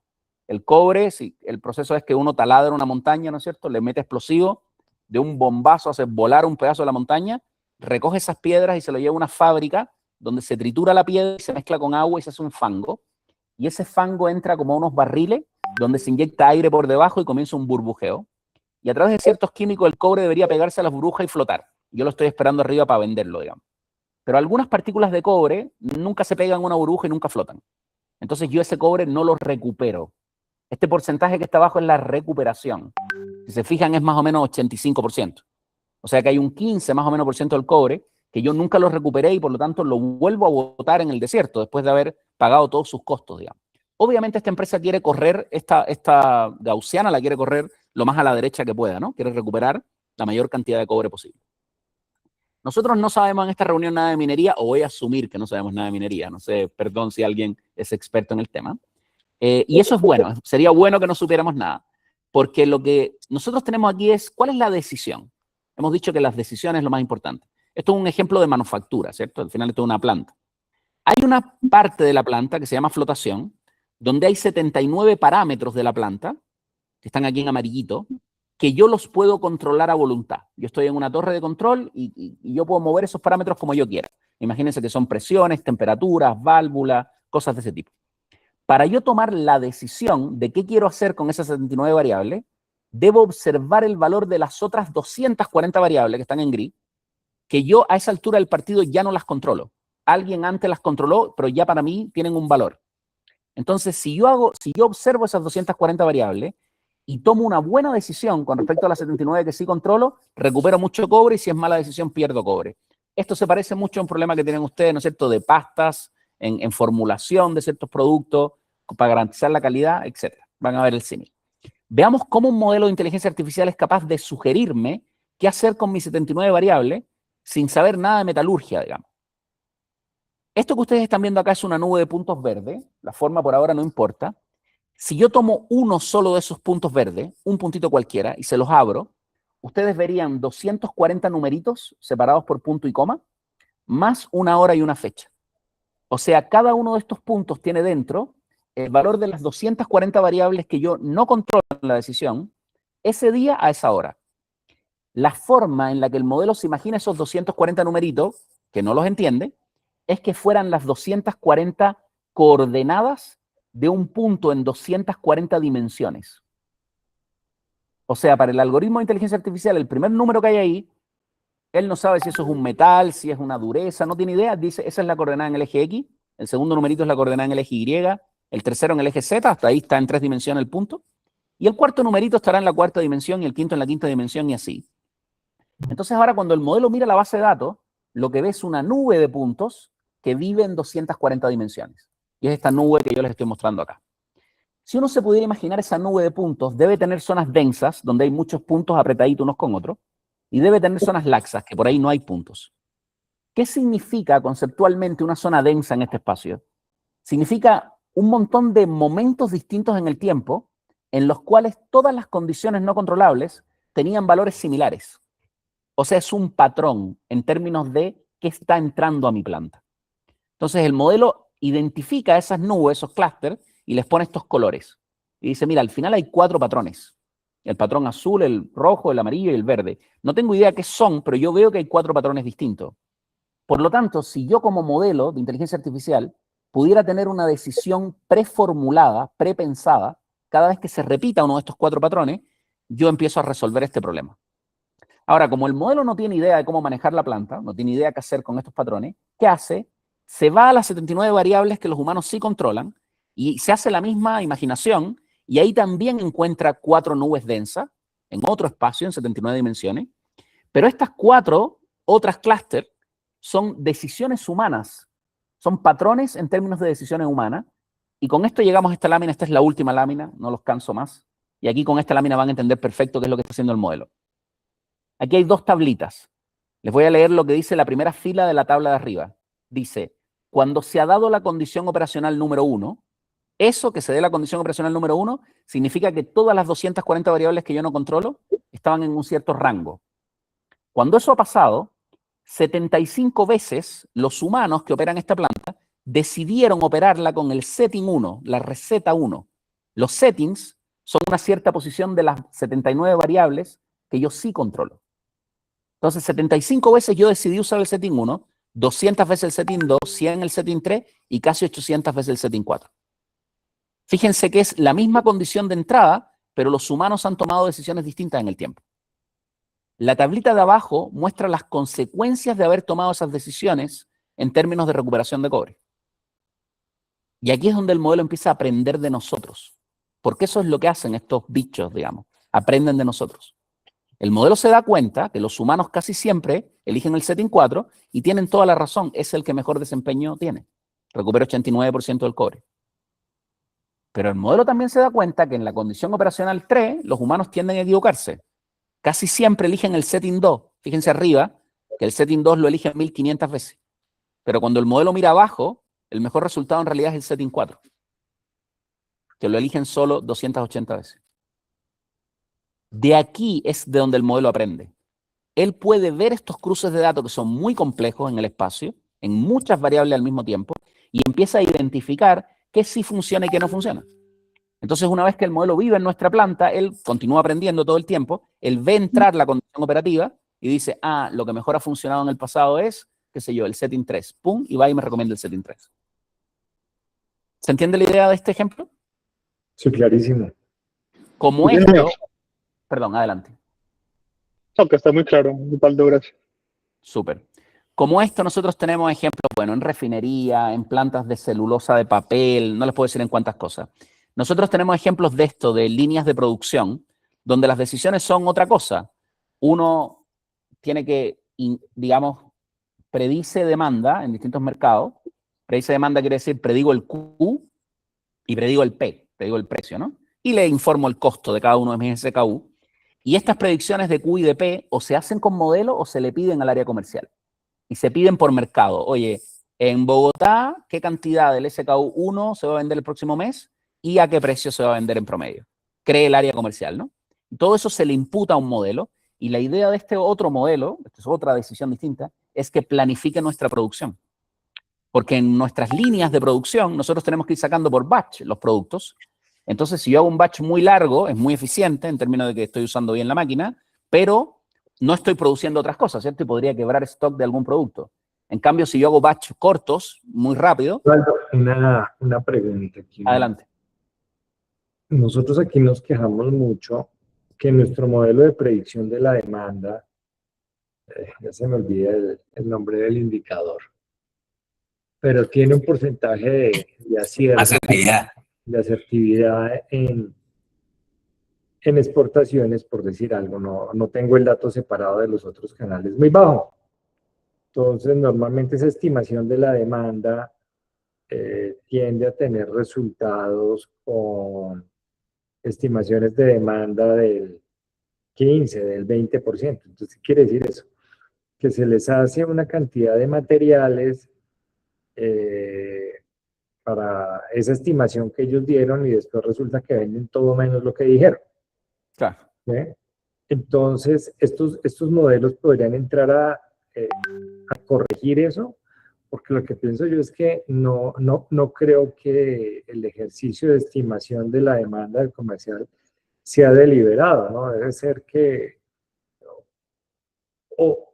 El cobre, si el proceso es que uno taladra una montaña, ¿no es cierto? Le mete explosivo, de un bombazo hace volar un pedazo de la montaña, recoge esas piedras y se lo lleva a una fábrica donde se tritura la piedra y se mezcla con agua y se hace un fango. Y ese fango entra como a unos barriles donde se inyecta aire por debajo y comienza un burbujeo. Y a través de ciertos químicos el cobre debería pegarse a las burbujas y flotar. Yo lo estoy esperando arriba para venderlo, digamos. Pero algunas partículas de cobre nunca se pegan a una burbuja y nunca flotan. Entonces yo ese cobre no lo recupero. Este porcentaje que está abajo es la recuperación. Si se fijan es más o menos 85%. O sea que hay un 15 más o menos por ciento del cobre que yo nunca lo recuperé y por lo tanto lo vuelvo a botar en el desierto después de haber pagado todos sus costos, digamos. Obviamente esta empresa quiere correr, esta gaussiana la quiere correr lo más a la derecha que pueda, ¿no? Quiere recuperar la mayor cantidad de cobre posible. Nosotros no sabemos en esta reunión nada de minería, o voy a asumir que no sabemos nada de minería, no sé, perdón si alguien es experto en el tema. Y eso es bueno, sería bueno que no supiéramos nada, porque lo que nosotros tenemos aquí es, ¿cuál es la decisión? Hemos dicho que las decisiones es lo más importante. Esto es un ejemplo de manufactura, ¿cierto? Al final esto es una planta. Hay una parte de la planta que se llama flotación, donde hay 79 parámetros de la planta, que están aquí en amarillito, que yo los puedo controlar a voluntad. Yo estoy en una torre de control y yo puedo mover esos parámetros como yo quiera. Imagínense que son presiones, temperaturas, válvulas, cosas de ese tipo. Para yo tomar la decisión de qué quiero hacer con esas 79 variables, debo observar el valor de las otras 240 variables que están en gris, que yo a esa altura del partido ya no las controlo. Alguien antes las controló, pero ya para mí tienen un valor. Entonces, si yo observo esas 240 variables y tomo una buena decisión con respecto a las 79 que sí controlo, recupero mucho cobre y si es mala decisión pierdo cobre. Esto se parece mucho a un problema que tienen ustedes, ¿no es cierto?, de pastas, en formulación de ciertos productos, para garantizar la calidad, etc. Van a ver el símil. Veamos cómo un modelo de inteligencia artificial es capaz de sugerirme qué hacer con mis 79 variables sin saber nada de metalurgia, digamos. Esto que ustedes están viendo acá es una nube de puntos verdes, la forma por ahora no importa. Si yo tomo uno solo de esos puntos verdes, un puntito cualquiera, y se los abro, ustedes verían 240 numeritos separados por punto y coma, más una hora y una fecha. O sea, cada uno de estos puntos tiene dentro el valor de las 240 variables que yo no controlo en la decisión, ese día a esa hora. La forma en la que el modelo se imagina esos 240 numeritos, que no los entiende, es que fueran las 240 coordenadas de un punto en 240 dimensiones. O sea, para el algoritmo de inteligencia artificial, el primer número que hay ahí, él no sabe si eso es un metal, si es una dureza, no tiene idea, dice, esa es la coordenada en el eje X, el segundo numerito es la coordenada en el eje Y, el tercero en el eje Z, hasta ahí está en 3 dimensiones el punto, y el cuarto numerito estará en la cuarta dimensión y el quinto en la quinta dimensión y así. Entonces ahora cuando el modelo mira la base de datos, lo que ve es una nube de puntos que vive en 240 dimensiones. Y es esta nube que yo les estoy mostrando acá. Si uno se pudiera imaginar esa nube de puntos, debe tener zonas densas, donde hay muchos puntos apretaditos unos con otros, y debe tener zonas laxas, que por ahí no hay puntos. ¿Qué significa conceptualmente una zona densa en este espacio? Significa un montón de momentos distintos en el tiempo, en los cuales todas las condiciones no controlables tenían valores similares. O sea, es un patrón en términos de qué está entrando a mi planta. Entonces, el modelo identifica esas nubes, esos clústeres, y les pone estos colores. Y dice, mira, al final hay 4 patrones. El patrón azul, el rojo, el amarillo y el verde. No tengo idea qué son, pero yo veo que hay 4 patrones distintos. Por lo tanto, si yo como modelo de inteligencia artificial pudiera tener una decisión preformulada, prepensada, cada vez que se repita uno de estos 4 patrones, yo empiezo a resolver este problema. Ahora, como el modelo no tiene idea de cómo manejar la planta, no tiene idea qué hacer con estos patrones, ¿qué hace? Se va a las 79 variables que los humanos sí controlan y se hace la misma imaginación y ahí también encuentra 4 nubes densas en otro espacio en 79 dimensiones, pero estas 4 otras clústeres son decisiones humanas, son patrones en términos de decisiones humanas y con esto llegamos a esta lámina, esta es la última lámina, no los canso más, y aquí con esta lámina van a entender perfecto qué es lo que está haciendo el modelo. Aquí hay 2 tablitas. Les voy a leer lo que dice la primera fila de la tabla de arriba. Dice, cuando se ha dado la condición operacional número 1, eso que se dé la condición operacional número 1 significa que todas las 240 variables que yo no controlo estaban en un cierto rango. Cuando eso ha pasado, 75 veces los humanos que operan esta planta decidieron operarla con el setting 1, la receta 1. Los settings son una cierta posición de las 79 variables que yo sí controlo. Entonces, 75 veces yo decidí usar el setting 1, 200 veces el setting 2, 100 el setting 3 y casi 800 veces el setting 4. Fíjense que es la misma condición de entrada, pero los humanos han tomado decisiones distintas en el tiempo. La tablita de abajo muestra las consecuencias de haber tomado esas decisiones en términos de recuperación de cobre. Y aquí es donde el modelo empieza a aprender de nosotros. Porque eso es lo que hacen estos bichos, digamos. Aprenden de nosotros. El modelo se da cuenta que los humanos casi siempre eligen el setting 4 y tienen toda la razón. Es el que mejor desempeño tiene. Recupera 89% del cobre. Pero el modelo también se da cuenta que en la condición operacional 3, los humanos tienden a equivocarse. Casi siempre eligen el setting 2. Fíjense arriba que el setting 2 lo eligen 1500 veces. Pero cuando el modelo mira abajo, el mejor resultado en realidad es el setting 4. Que lo eligen solo 280 veces. De aquí es de donde el modelo aprende. Él puede ver estos cruces de datos que son muy complejos en el espacio, en muchas variables al mismo tiempo, y empieza a identificar qué sí funciona y qué no funciona. Entonces, una vez que el modelo vive en nuestra planta, él continúa aprendiendo todo el tiempo, él ve entrar la condición operativa y dice, ah, lo que mejor ha funcionado en el pasado es, qué sé yo, el setting 3. Pum, y va y me recomienda el setting 3. ¿Se entiende la idea de este ejemplo? Sí, clarísimo. Como Sí, esto... señor. Perdón, adelante. Ok, está muy claro, Osvaldo, gracias. Súper. Como esto, nosotros tenemos ejemplos, bueno, en refinería, en plantas de celulosa de papel, no les puedo decir en cuántas cosas. Nosotros tenemos ejemplos de esto, de líneas de producción, donde las decisiones son otra cosa. Uno tiene que, digamos, predice demanda en distintos mercados. Predice demanda quiere decir predigo el Q y predigo el P, predigo el precio, ¿no? Y le informo el costo de cada uno de mis SKU. Y estas predicciones de Q y de P o se hacen con modelo o se le piden al área comercial. y se piden por mercado. Oye, en Bogotá, ¿qué cantidad del SKU1 se va a vender el próximo mes y a qué precio se va a vender en promedio? Cree el área comercial, ¿no? Todo eso se le imputa a un modelo y la idea de este otro modelo, esta es otra decisión distinta, es que planifique nuestra producción. Porque en nuestras líneas de producción nosotros tenemos que ir sacando por batch los productos. Entonces, si yo hago un batch muy largo, es muy eficiente en términos de que estoy usando bien la máquina, pero no estoy produciendo otras cosas, ¿cierto? Y podría quebrar stock de algún producto. En cambio, si yo hago batch cortos, muy rápido... Osvaldo, una pregunta aquí. Adelante. Nosotros aquí nos quejamos mucho que nuestro modelo de predicción de la demanda, ya se me olvida el nombre del indicador, pero tiene un porcentaje de acierto, de asertividad en exportaciones, por decir algo. No tengo el dato separado de los otros canales, muy bajo. Entonces, normalmente esa estimación de la demanda tiende a tener resultados con estimaciones de demanda del 15, del 20%. Entonces, ¿qué quiere decir eso? Que se les hace una cantidad de materiales para esa estimación que ellos dieron y después resulta que venden todo menos lo que dijeron. Claro. ¿Sí? Entonces, estos modelos podrían entrar a corregir eso, porque lo que pienso yo es que no creo que el ejercicio de estimación de la demanda del comercial sea deliberado, ¿no? Debe ser que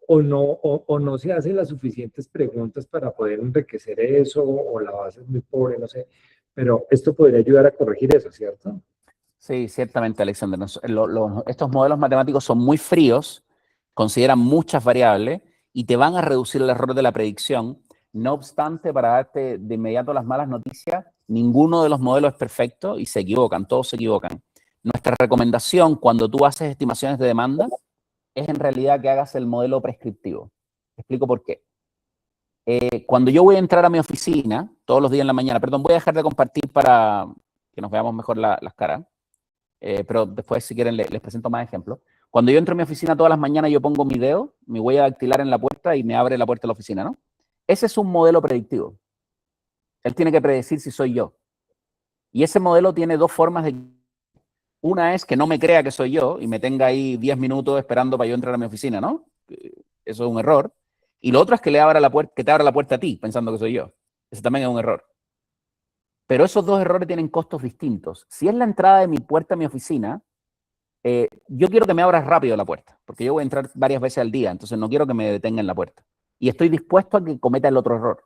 o no se hacen las suficientes preguntas para poder enriquecer eso, o la base es muy pobre, no sé, pero esto podría ayudar a corregir eso, ¿cierto? Sí, ciertamente, Alexander. Estos modelos matemáticos son muy fríos, consideran muchas variables y te van a reducir el error de la predicción. No obstante, para darte de inmediato las malas noticias, ninguno de los modelos es perfecto y se equivocan, todos se equivocan. Nuestra recomendación cuando tú haces estimaciones de demanda es en realidad que hagas el modelo prescriptivo. Te explico por qué. Cuando yo voy a entrar a mi oficina todos los días en la mañana, perdón, voy a dejar de compartir para que nos veamos mejor las caras. Pero después, si quieren, les presento más ejemplos. Cuando yo entro a mi oficina todas las mañanas, yo pongo mi dedo, mi huella dactilar en la puerta y me abre la puerta de la oficina, ¿no? Ese es un modelo predictivo. Él tiene que predecir si soy yo. Y ese modelo tiene dos formas de... Una es que no me crea que soy yo y me tenga ahí 10 minutos esperando para yo entrar a mi oficina, ¿no? Eso es un error. Y lo otro es que te abra la puerta a ti, pensando que soy yo. Ese también es un error. Pero esos dos errores tienen costos distintos. Si es la entrada de mi puerta a mi oficina, yo quiero que me abras rápido la puerta, porque yo voy a entrar varias veces al día, entonces no quiero que me detenga en la puerta. Y estoy dispuesto a que cometa el otro error.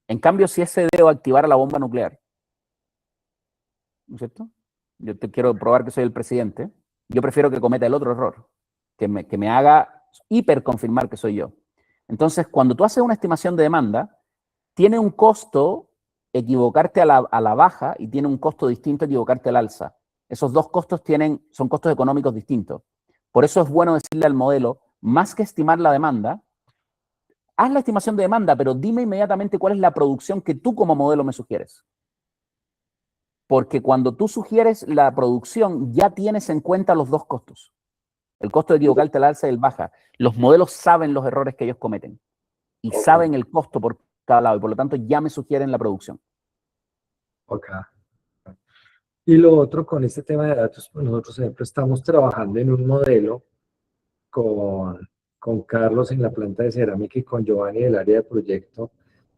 En cambio, si ese dedo activara la bomba nuclear, ¿no es cierto? Yo te quiero probar que soy el presidente, yo prefiero que cometa el otro error, que me haga hiperconfirmar que soy yo. Entonces, cuando tú haces una estimación de demanda, tiene un costo equivocarte a la baja y tiene un costo distinto equivocarte al alza. Esos dos costos son costos económicos distintos. Por eso es bueno decirle al modelo, más que estimar la demanda, haz la estimación de demanda, pero dime inmediatamente cuál es la producción que tú como modelo me sugieres. Porque cuando tú sugieres la producción, ya tienes en cuenta los dos costos. El costo de equivocarte al alza y el baja. Los modelos saben los errores que ellos cometen y saben el costo por cada lado y por lo tanto ya me sugieren la producción. Ok. Y lo otro con este tema de datos, pues nosotros siempre estamos trabajando en un modelo con Carlos en la planta de cerámica y con Giovanni del área de proyecto.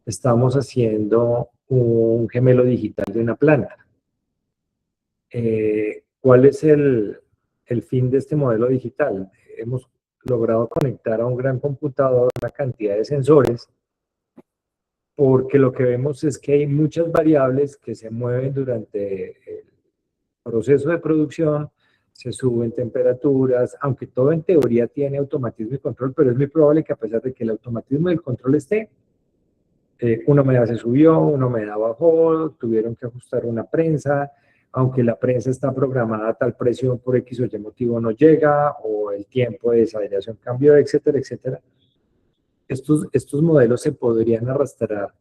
Estamos haciendo un gemelo digital de una planta. ¿Cuál es el fin de este modelo digital? Hemos logrado conectar a un gran computador una cantidad de sensores, porque lo que vemos es que hay muchas variables que se mueven durante el proceso de producción, se suben temperaturas, aunque todo en teoría tiene automatismo y control, pero es muy probable que a pesar de que el automatismo y el control esté, una humedad se subió, una humedad bajó, tuvieron que ajustar una prensa, aunque la prensa está programada a tal presión por X o Y motivo no llega, o el tiempo de desaireación cambió, etcétera, etcétera. Estos modelos se podrían arrastrar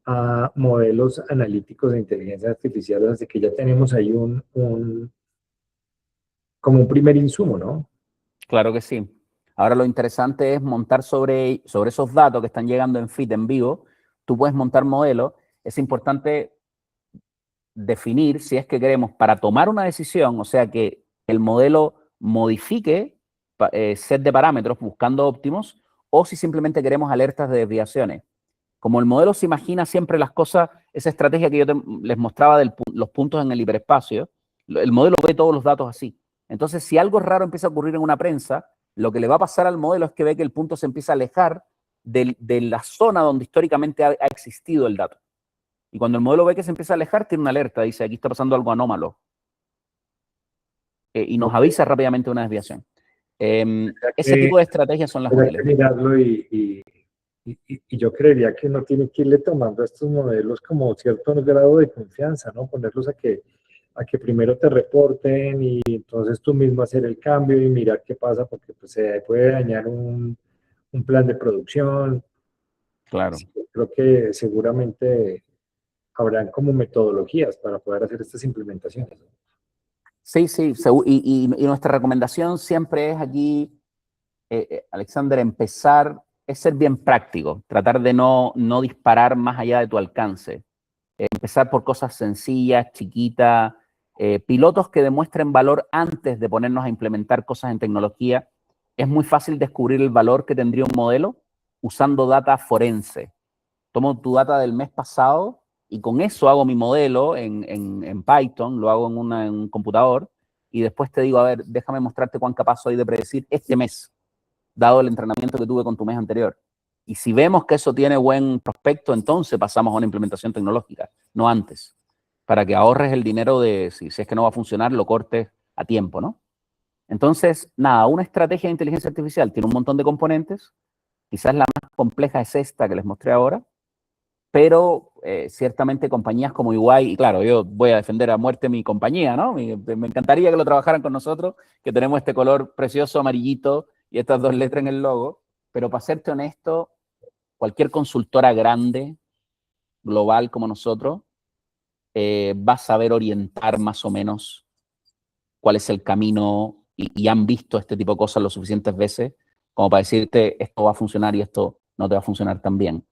a modelos analíticos de inteligencia artificial, así que ya tenemos ahí como un primer insumo, ¿no? Claro que sí. Ahora lo interesante es montar sobre esos datos que están llegando en feed en vivo, tú puedes montar modelos. Es importante definir si es que queremos para tomar una decisión, o sea, que el modelo modifique set de parámetros buscando óptimos, o si simplemente queremos alertas de desviaciones. Como el modelo se imagina siempre las cosas, esa estrategia que yo les mostraba de los puntos en el hiperespacio, el modelo ve todos los datos así. Entonces, si algo raro empieza a ocurrir en una prensa, lo que le va a pasar al modelo es que ve que el punto se empieza a alejar de la zona donde históricamente ha existido el dato. Y cuando el modelo ve que se empieza a alejar, tiene una alerta, dice, aquí está pasando algo anómalo. Y nos avisa rápidamente una desviación. Ese tipo de estrategias son las útiles. útiles. Mirarlo y yo creería que uno tiene que irle tomando a estos modelos como cierto grado de confianza, ¿no? Ponerlos a que primero te reporten y entonces tú mismo hacer el cambio y mirar qué pasa, porque pues, se puede dañar un plan de producción. Claro. Sí, creo que seguramente habrán como metodologías para poder hacer estas implementaciones. Sí, sí, y nuestra recomendación siempre es aquí, Alexander, es ser bien práctico, tratar de no disparar más allá de tu alcance. Empezar por cosas sencillas, chiquitas, pilotos que demuestren valor antes de ponernos a implementar cosas en tecnología. Es muy fácil descubrir el valor que tendría un modelo usando data forense. Tomo tu data del mes pasado y con eso hago mi modelo en Python, lo hago en un computador y después te digo, a ver, déjame mostrarte cuán capaz soy de predecir este mes, dado el entrenamiento que tuve con tu mes anterior. Y si vemos que eso tiene buen prospecto, entonces pasamos a una implementación tecnológica, no antes, para que ahorres el dinero de, si es que no va a funcionar, lo cortes a tiempo, ¿no? Entonces, nada, una estrategia de inteligencia artificial tiene un montón de componentes, quizás la más compleja es esta que les mostré ahora, pero ciertamente compañías como EY, y claro, yo voy a defender a muerte mi compañía, ¿no? Me encantaría que lo trabajaran con nosotros, que tenemos este color precioso amarillito y estas dos letras en el logo, pero para serte honesto, cualquier consultora grande, global como nosotros, va a saber orientar más o menos cuál es el camino y han visto este tipo de cosas lo suficientes veces como para decirte esto va a funcionar y esto no te va a funcionar tan bien.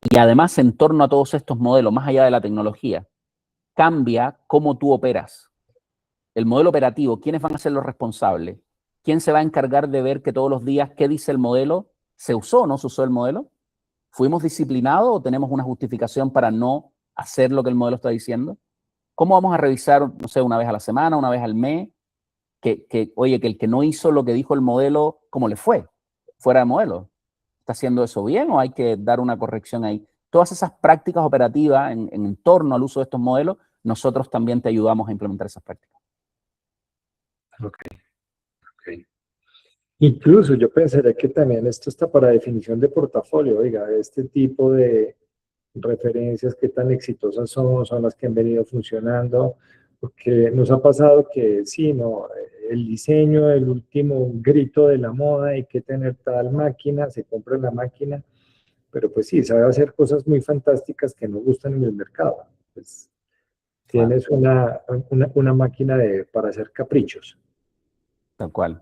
Y además, en torno a todos estos modelos, más allá de la tecnología, cambia cómo tú operas. El modelo operativo, ¿quiénes van a ser los responsables? ¿Quién se va a encargar de ver que todos los días qué dice el modelo? ¿Se usó o no se usó el modelo? ¿Fuimos disciplinados o tenemos una justificación para no hacer lo que el modelo está diciendo? ¿Cómo vamos a revisar, no sé, una vez a la semana, una vez al mes, oye, que el que no hizo lo que dijo el modelo, ¿cómo le fue? Fuera de modelo. ¿Está haciendo eso bien o hay que dar una corrección ahí? Todas esas prácticas operativas en torno al uso de estos modelos, nosotros también te ayudamos a implementar esas prácticas. Ok. Incluso yo pensaría que también esto está para definición de portafolio. Oiga, este tipo de referencias, qué tan exitosas son las que han venido funcionando, porque nos ha pasado que sí, no, el diseño, el último grito de la moda, hay que tener tal máquina, se compra la máquina, pero pues sí, sabe hacer cosas muy fantásticas que no gustan en el mercado. Pues tienes una máquina para hacer caprichos. Tal cual.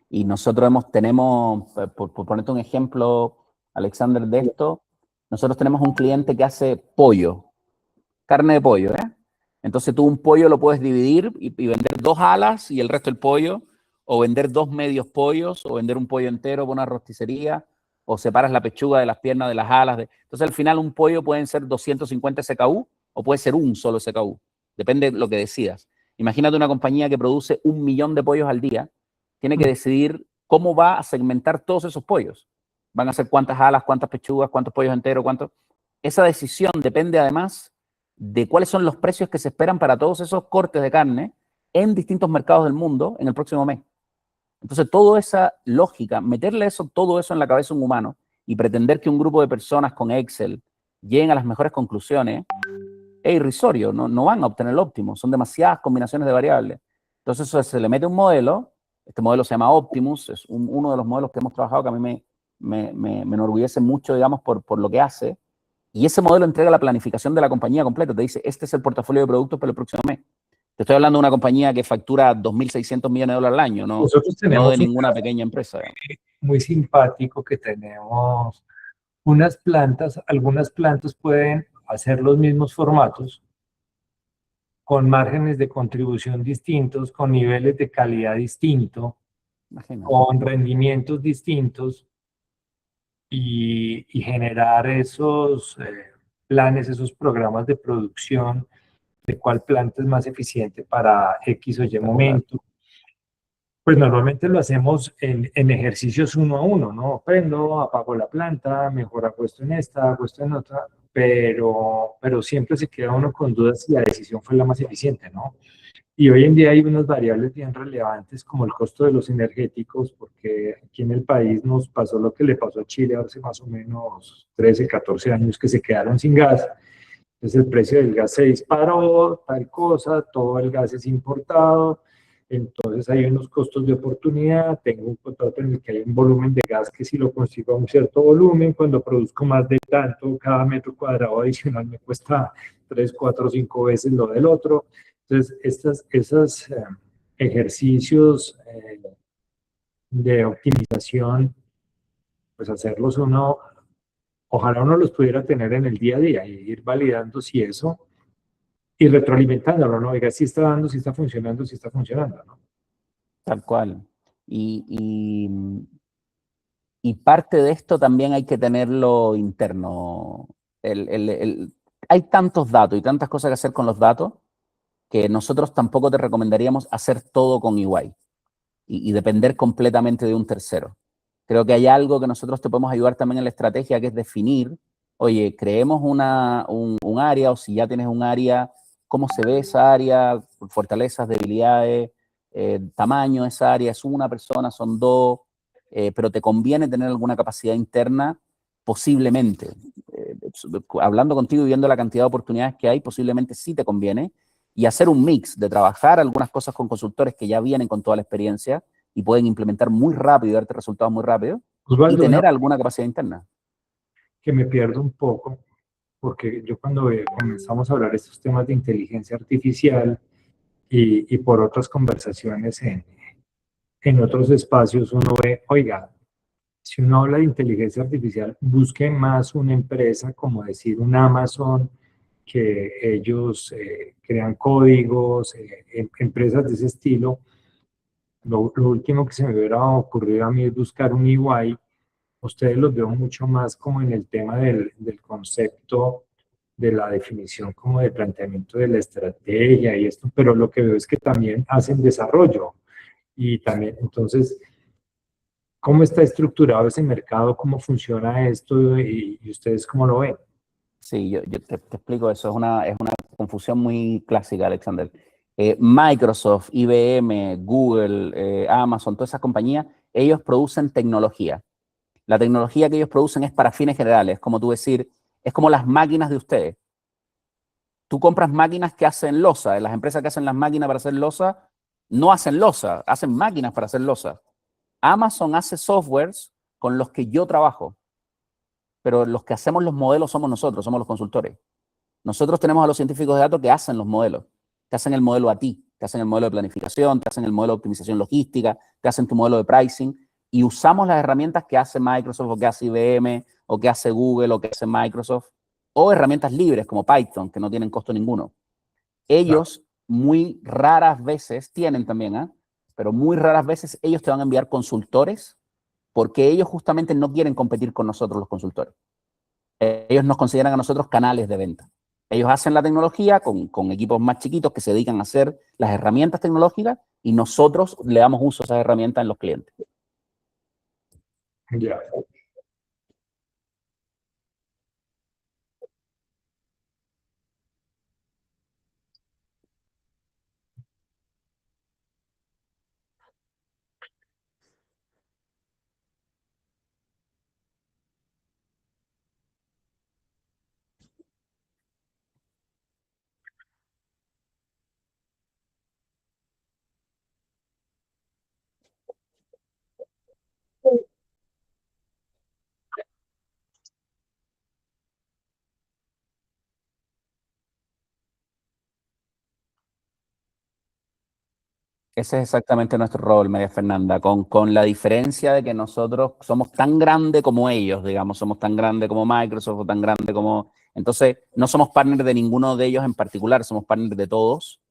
Y nosotros tenemos, por ponerte un ejemplo, Alexander, de esto, nosotros tenemos un cliente que hace pollo, carne de pollo, ¿eh? Entonces tú un pollo lo puedes dividir y vender 2 alas y el resto del pollo, o vender 2 medios pollos, o vender un pollo entero por una rosticería, o separas la pechuga de las piernas de las alas. Entonces al final un pollo pueden ser 250 SKU o puede ser un solo SKU, depende de lo que decidas. Imagínate una compañía que produce 1 millón de pollos al día, tiene que decidir cómo va a segmentar todos esos pollos. Van a ser cuántas alas, cuántas pechugas, cuántos pollos enteros, cuántos. Esa decisión depende además de cuáles son los precios que se esperan para todos esos cortes de carne en distintos mercados del mundo en el próximo mes. Entonces, toda esa lógica, meterle todo eso en la cabeza de un humano y pretender que un grupo de personas con Excel lleguen a las mejores conclusiones, es irrisorio, no van a obtener el óptimo, son demasiadas combinaciones de variables. Entonces, eso se le mete un modelo, este modelo se llama Optimus, es uno de los modelos que hemos trabajado que a mí me enorgullece mucho, digamos, por lo que hace. Y ese modelo entrega la planificación de la compañía completa. Te dice, este es el portafolio de productos para el próximo mes. Te estoy hablando de una compañía que factura 2.600 millones de dólares al año, no, Nosotros no tenemos de un ninguna pequeña empresa. muy simpático que tenemos unas plantas, algunas plantas pueden hacer los mismos formatos con márgenes de contribución distintos, con niveles de calidad distintos, Imagínate. con rendimientos distintos y generar esos planes, esos programas de producción de cuál planta es más eficiente para X o Y momento. Pues normalmente lo hacemos en ejercicios uno a uno, ¿no? Prendo, apago la planta, mejor hago esto en esta, hago esto en otra, pero siempre se queda uno con dudas si la decisión fue la más eficiente, ¿no? Y hoy en día hay unas variables bien relevantes como el costo de los energéticos, porque aquí en el país nos pasó lo que le pasó a Chile hace más o menos 13, 14 años que se quedaron sin gas. Entonces el precio del gas se disparó, tal cosa, todo el gas es importado, entonces hay unos costos de oportunidad, tengo un contrato en el que hay un volumen de gas que si lo consigo a un cierto volumen, cuando produzco más de tanto, cada metro cuadrado adicional me cuesta 3, 4, 5 veces lo del otro. Entonces, esos ejercicios de optimización, pues hacerlos uno, ojalá uno los pudiera tener en el día a día y ir validando si eso y retroalimentándolo, ¿no? Oiga, si está dando, si está funcionando, si está funcionando, ¿no? Tal cual. Y, y, y parte de esto también hay que tenerlo interno. Hay tantos datos y tantas cosas que hacer con los datos que nosotros tampoco te recomendaríamos hacer todo con EY y depender completamente de un tercero. Creo que hay algo que nosotros te podemos ayudar también en la estrategia, que es definir, oye, creemos un área, o si ya tienes un área, cómo se ve esa área, fortalezas, debilidades, tamaño de esa área, es una persona, son dos, pero te conviene tener alguna capacidad interna, posiblemente. Hablando contigo y viendo la cantidad de oportunidades que hay, posiblemente sí te conviene, y hacer un mix de trabajar algunas cosas con consultores que ya vienen con toda la experiencia y pueden implementar muy rápido y darte resultados muy rápido, y Osvaldo, tener alguna capacidad interna. que me pierdo un poco, porque yo cuando comenzamos a hablar de estos temas de inteligencia artificial y por otras conversaciones en otros espacios, uno ve, oiga, si uno habla de inteligencia artificial, busque más una empresa, como decir un Amazon, que ellos crean códigos, empresas de ese estilo. Lo último que se me hubiera ocurrido a mí es buscar un EY. Ustedes los veo mucho más como en el tema del concepto, de la definición, como de planteamiento de la estrategia y esto, pero lo que veo es que también hacen desarrollo. Y también, entonces, ¿cómo está estructurado ese mercado? ¿Cómo funciona esto? Y ustedes cómo lo ven? Sí, yo te explico eso, es una confusión muy clásica, Alexander. Microsoft, IBM, Google, Amazon, todas esas compañías, ellos producen tecnología. La tecnología que ellos producen es para fines generales, como tú decir, es como las máquinas de ustedes. Tú compras máquinas que hacen losa, las empresas que hacen las máquinas para hacer losa, no hacen losa, hacen máquinas para hacer losa. Amazon hace softwares con los que yo trabajo, pero los que hacemos los modelos somos nosotros, somos los consultores. Nosotros tenemos a los científicos de datos que hacen los modelos, te hacen el modelo a ti, te hacen el modelo de planificación, te hacen el modelo de optimización logística, te hacen tu modelo de pricing, y usamos las herramientas que hace Microsoft o que hace IBM o que hace Google o que hace Microsoft, o herramientas libres como Python, que no tienen costo ninguno. Claro. Ellos muy raras veces tienen también, ¿eh? Pero muy raras veces ellos te van a enviar consultores porque ellos justamente no quieren competir con nosotros los consultores. Ellos nos consideran a nosotros canales de venta. Ellos hacen la tecnología con equipos más chiquitos que se dedican a hacer las herramientas tecnológicas y nosotros le damos uso a esas herramientas en los clientes. Ya. Ese es exactamente nuestro rol, María Fernanda, con la diferencia de que nosotros somos tan grande como ellos, digamos, somos tan grande como Microsoft o tan grande como... Entonces, no somos partners de ninguno de ellos en particular, somos partners de todos.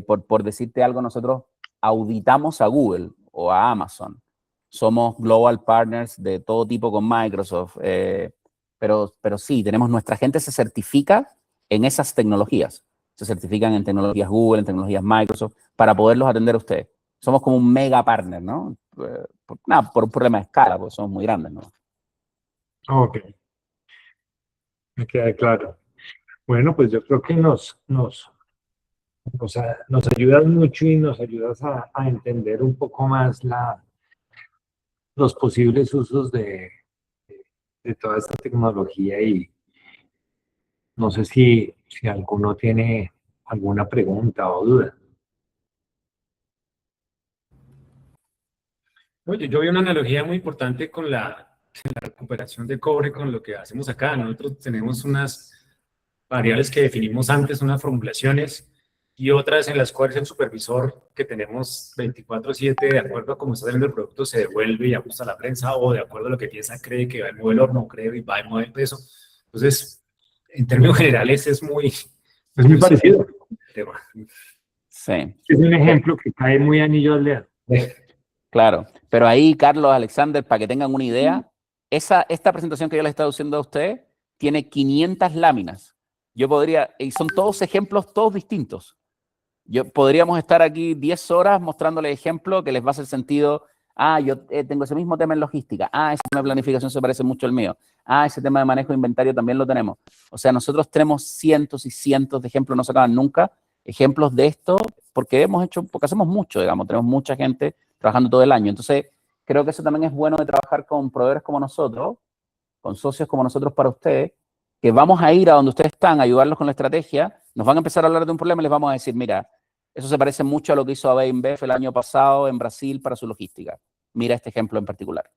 Por decirte algo, nosotros auditamos a Google o a Amazon. Somos global partners de todo tipo con Microsoft, pero sí, tenemos nuestra gente se certifica en esas tecnologías. Se certifican en tecnologías Google, en tecnologías Microsoft, para poderlos atender a ustedes. Somos como un mega partner, ¿no? Por un problema de escala, porque somos muy grandes, ¿no? Ok, me queda claro. Bueno, pues yo creo que nos ayudas mucho y nos ayudas a entender un poco más los posibles usos de toda esta tecnología y no sé si alguno tiene alguna pregunta o duda. Oye, yo vi una analogía muy importante con la recuperación de cobre con lo que hacemos acá. Nosotros tenemos unas variables que definimos antes, unas formulaciones, y otras en las cuales el supervisor que tenemos 24/7, de acuerdo a cómo está saliendo el producto, se devuelve y ajusta la prensa, o de acuerdo a lo que piensa, cree que va a mover el horno, cree y va a mover el peso. Entonces, en términos generales, es muy parecido. tema. Sí. Es un ejemplo que cae muy anillo al dedo. Claro, pero ahí, Carlos, Alexander, para que tengan una idea, esta presentación que yo les he estado haciendo a ustedes tiene 500 láminas. Yo podría, y son todos ejemplos, todos distintos. Podríamos estar aquí 10 horas mostrándoles ejemplos que les va a hacer sentido. Ah, yo tengo ese mismo tema en logística. Ah, ese tema de planificación se parece mucho al mío. Ah, ese tema de manejo de inventario también lo tenemos. O sea, nosotros tenemos cientos y cientos de ejemplos, no se acaban nunca, ejemplos de esto, porque hacemos mucho, digamos, tenemos mucha gente trabajando todo el año. Entonces, creo que eso también es bueno de trabajar con proveedores como nosotros, con socios como nosotros para ustedes, que vamos a ir a donde ustedes están, a ayudarlos con la estrategia, nos van a empezar a hablar de un problema y les vamos a decir, mira, eso se parece mucho a lo que hizo AB el año pasado en Brasil para su logística. Mira este ejemplo en particular.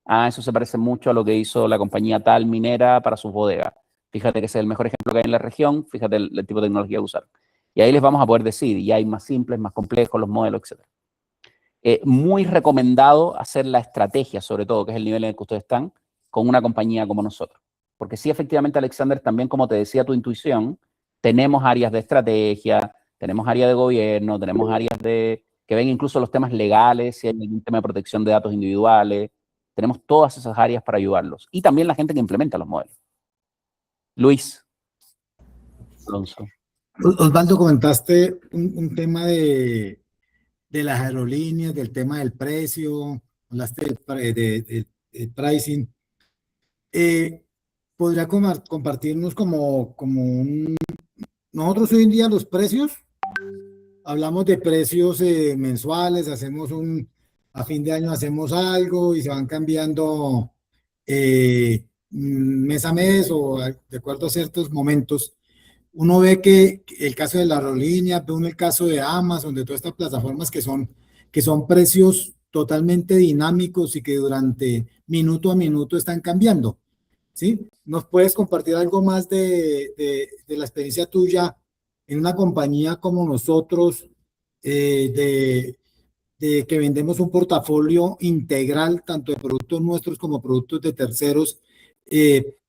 Ah, eso se parece mucho a lo que hizo la compañía tal minera para sus bodegas. Fíjate que ese es el mejor ejemplo que hay en la región, fíjate el tipo de tecnología que usar. Y ahí les vamos a poder decir, y hay más simples, más complejos, los modelos, etc. Muy recomendado hacer la estrategia, sobre todo, que es el nivel en el que ustedes están, con una compañía como nosotros. Porque sí, efectivamente, Alexander, también como te decía tu intuición, tenemos áreas de estrategia, tenemos áreas de gobierno, tenemos áreas que ven incluso los temas legales, si hay algún tema de protección de datos individuales, tenemos todas esas áreas para ayudarlos. Y también la gente que implementa los modelos. Luis Alonso. Osvaldo, comentaste un tema de las aerolíneas, del tema del precio, hablaste del pricing. ¿Podría compartirnos nosotros hoy en día los precios? Hablamos de precios mensuales, a fin de año hacemos algo y se van cambiando mes a mes o de acuerdo a ciertos momentos. Uno ve que el caso de la aerolínea, ve uno el caso de Amazon, de todas estas plataformas que son precios totalmente dinámicos y que durante minuto a minuto están cambiando, ¿sí? ¿Nos puedes compartir algo más de la experiencia tuya en una compañía como nosotros, de que vendemos un portafolio integral, tanto de productos nuestros como productos de terceros,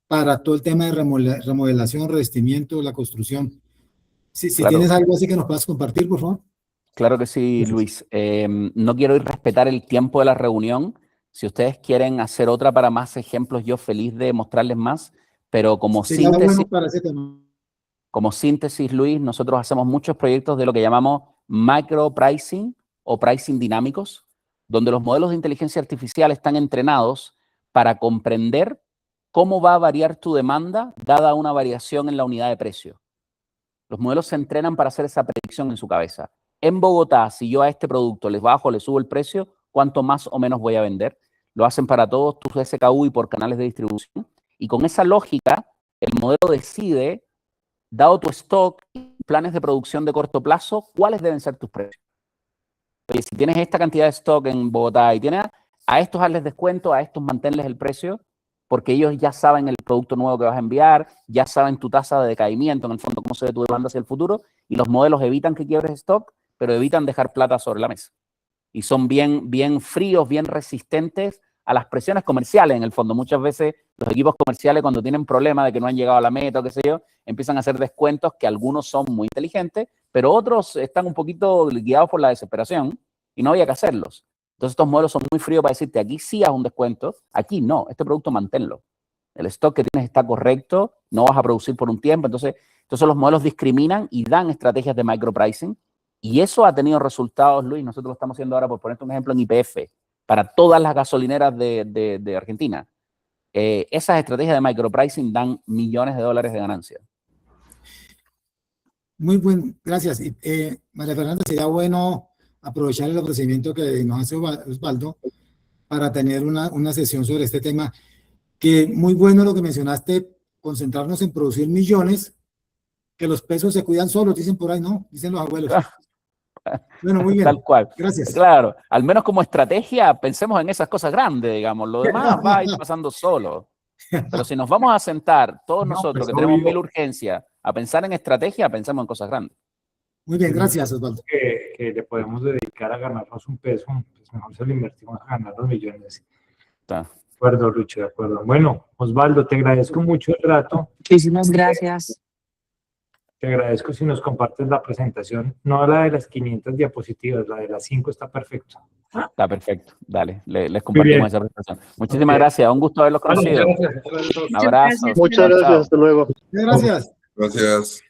para todo el tema de remodelación, revestimiento, la construcción? Si Claro. Tienes algo así que nos puedas compartir, por favor. Claro que sí, Luis. No quiero respetar el tiempo de la reunión. Si ustedes quieren hacer otra para más ejemplos, yo feliz de mostrarles más, pero Sería bueno para ese tema. Como síntesis, Luis, nosotros hacemos muchos proyectos de lo que llamamos micro pricing o pricing dinámicos, donde los modelos de inteligencia artificial están entrenados para comprender cómo va a variar tu demanda dada una variación en la unidad de precio. Los modelos se entrenan para hacer esa predicción en su cabeza. En Bogotá, si yo a este producto les bajo, le subo el precio, ¿cuánto más o menos voy a vender? Lo hacen para todos tus SKU y por canales de distribución. Y con esa lógica, el modelo decide, dado tu stock y planes de producción de corto plazo, cuáles deben ser tus precios. Oye, si tienes esta cantidad de stock en Bogotá y tienes a estos darles descuento, a estos mantenerles el precio, porque ellos ya saben el producto nuevo que vas a enviar, ya saben tu tasa de decaimiento, en el fondo, cómo se ve tu demanda hacia el futuro, y los modelos evitan que quiebres stock, pero evitan dejar plata sobre la mesa. Y son bien fríos, bien resistentes a las presiones comerciales, en el fondo. Muchas veces los equipos comerciales, cuando tienen problemas de que no han llegado a la meta o qué sé yo, empiezan a hacer descuentos que algunos son muy inteligentes, pero otros están un poquito guiados por la desesperación y no había que hacerlos. Entonces estos modelos son muy fríos para decirte, aquí sí haz un descuento, aquí no, este producto manténlo. El stock que tienes está correcto, no vas a producir por un tiempo. Entonces los modelos discriminan y dan estrategias de micropricing. Y eso ha tenido resultados, Luis. Nosotros lo estamos haciendo ahora, por ponerte un ejemplo, en YPF, para todas las gasolineras de Argentina. Esas estrategias de micropricing dan millones de dólares de ganancia. Muy buen, gracias. María Fernanda, sería bueno aprovechar el ofrecimiento que nos hace Osvaldo para tener una sesión sobre este tema, que muy bueno lo que mencionaste, concentrarnos en producir millones, que los pesos se cuidan solos, dicen por ahí, ¿no? Dicen los abuelos. Bueno, muy bien. Tal cual. Gracias. Claro, al menos como estrategia, pensemos en esas cosas grandes, digamos. Lo demás va a ir pasando solo. Pero si nos vamos a sentar todos nosotros, que tenemos mil urgencias, a pensar en estrategia, pensemos en cosas grandes. Muy bien, gracias, Osvaldo. Que le podemos dedicar a ganarnos un peso, pues mejor se lo invertimos a ganar los millones. Está. De acuerdo, Lucho, de acuerdo. Bueno, Osvaldo, te agradezco mucho el rato. Muchísimas gracias. Te agradezco si nos compartes la presentación, no la de las 500 diapositivas, la de las 5 está perfecto. Está perfecto. Dale, les compartimos esa presentación. Muchísimas gracias. Un gusto haberlos conocido. Un abrazo. Muchas gracias. Hasta luego. Gracias. Gracias.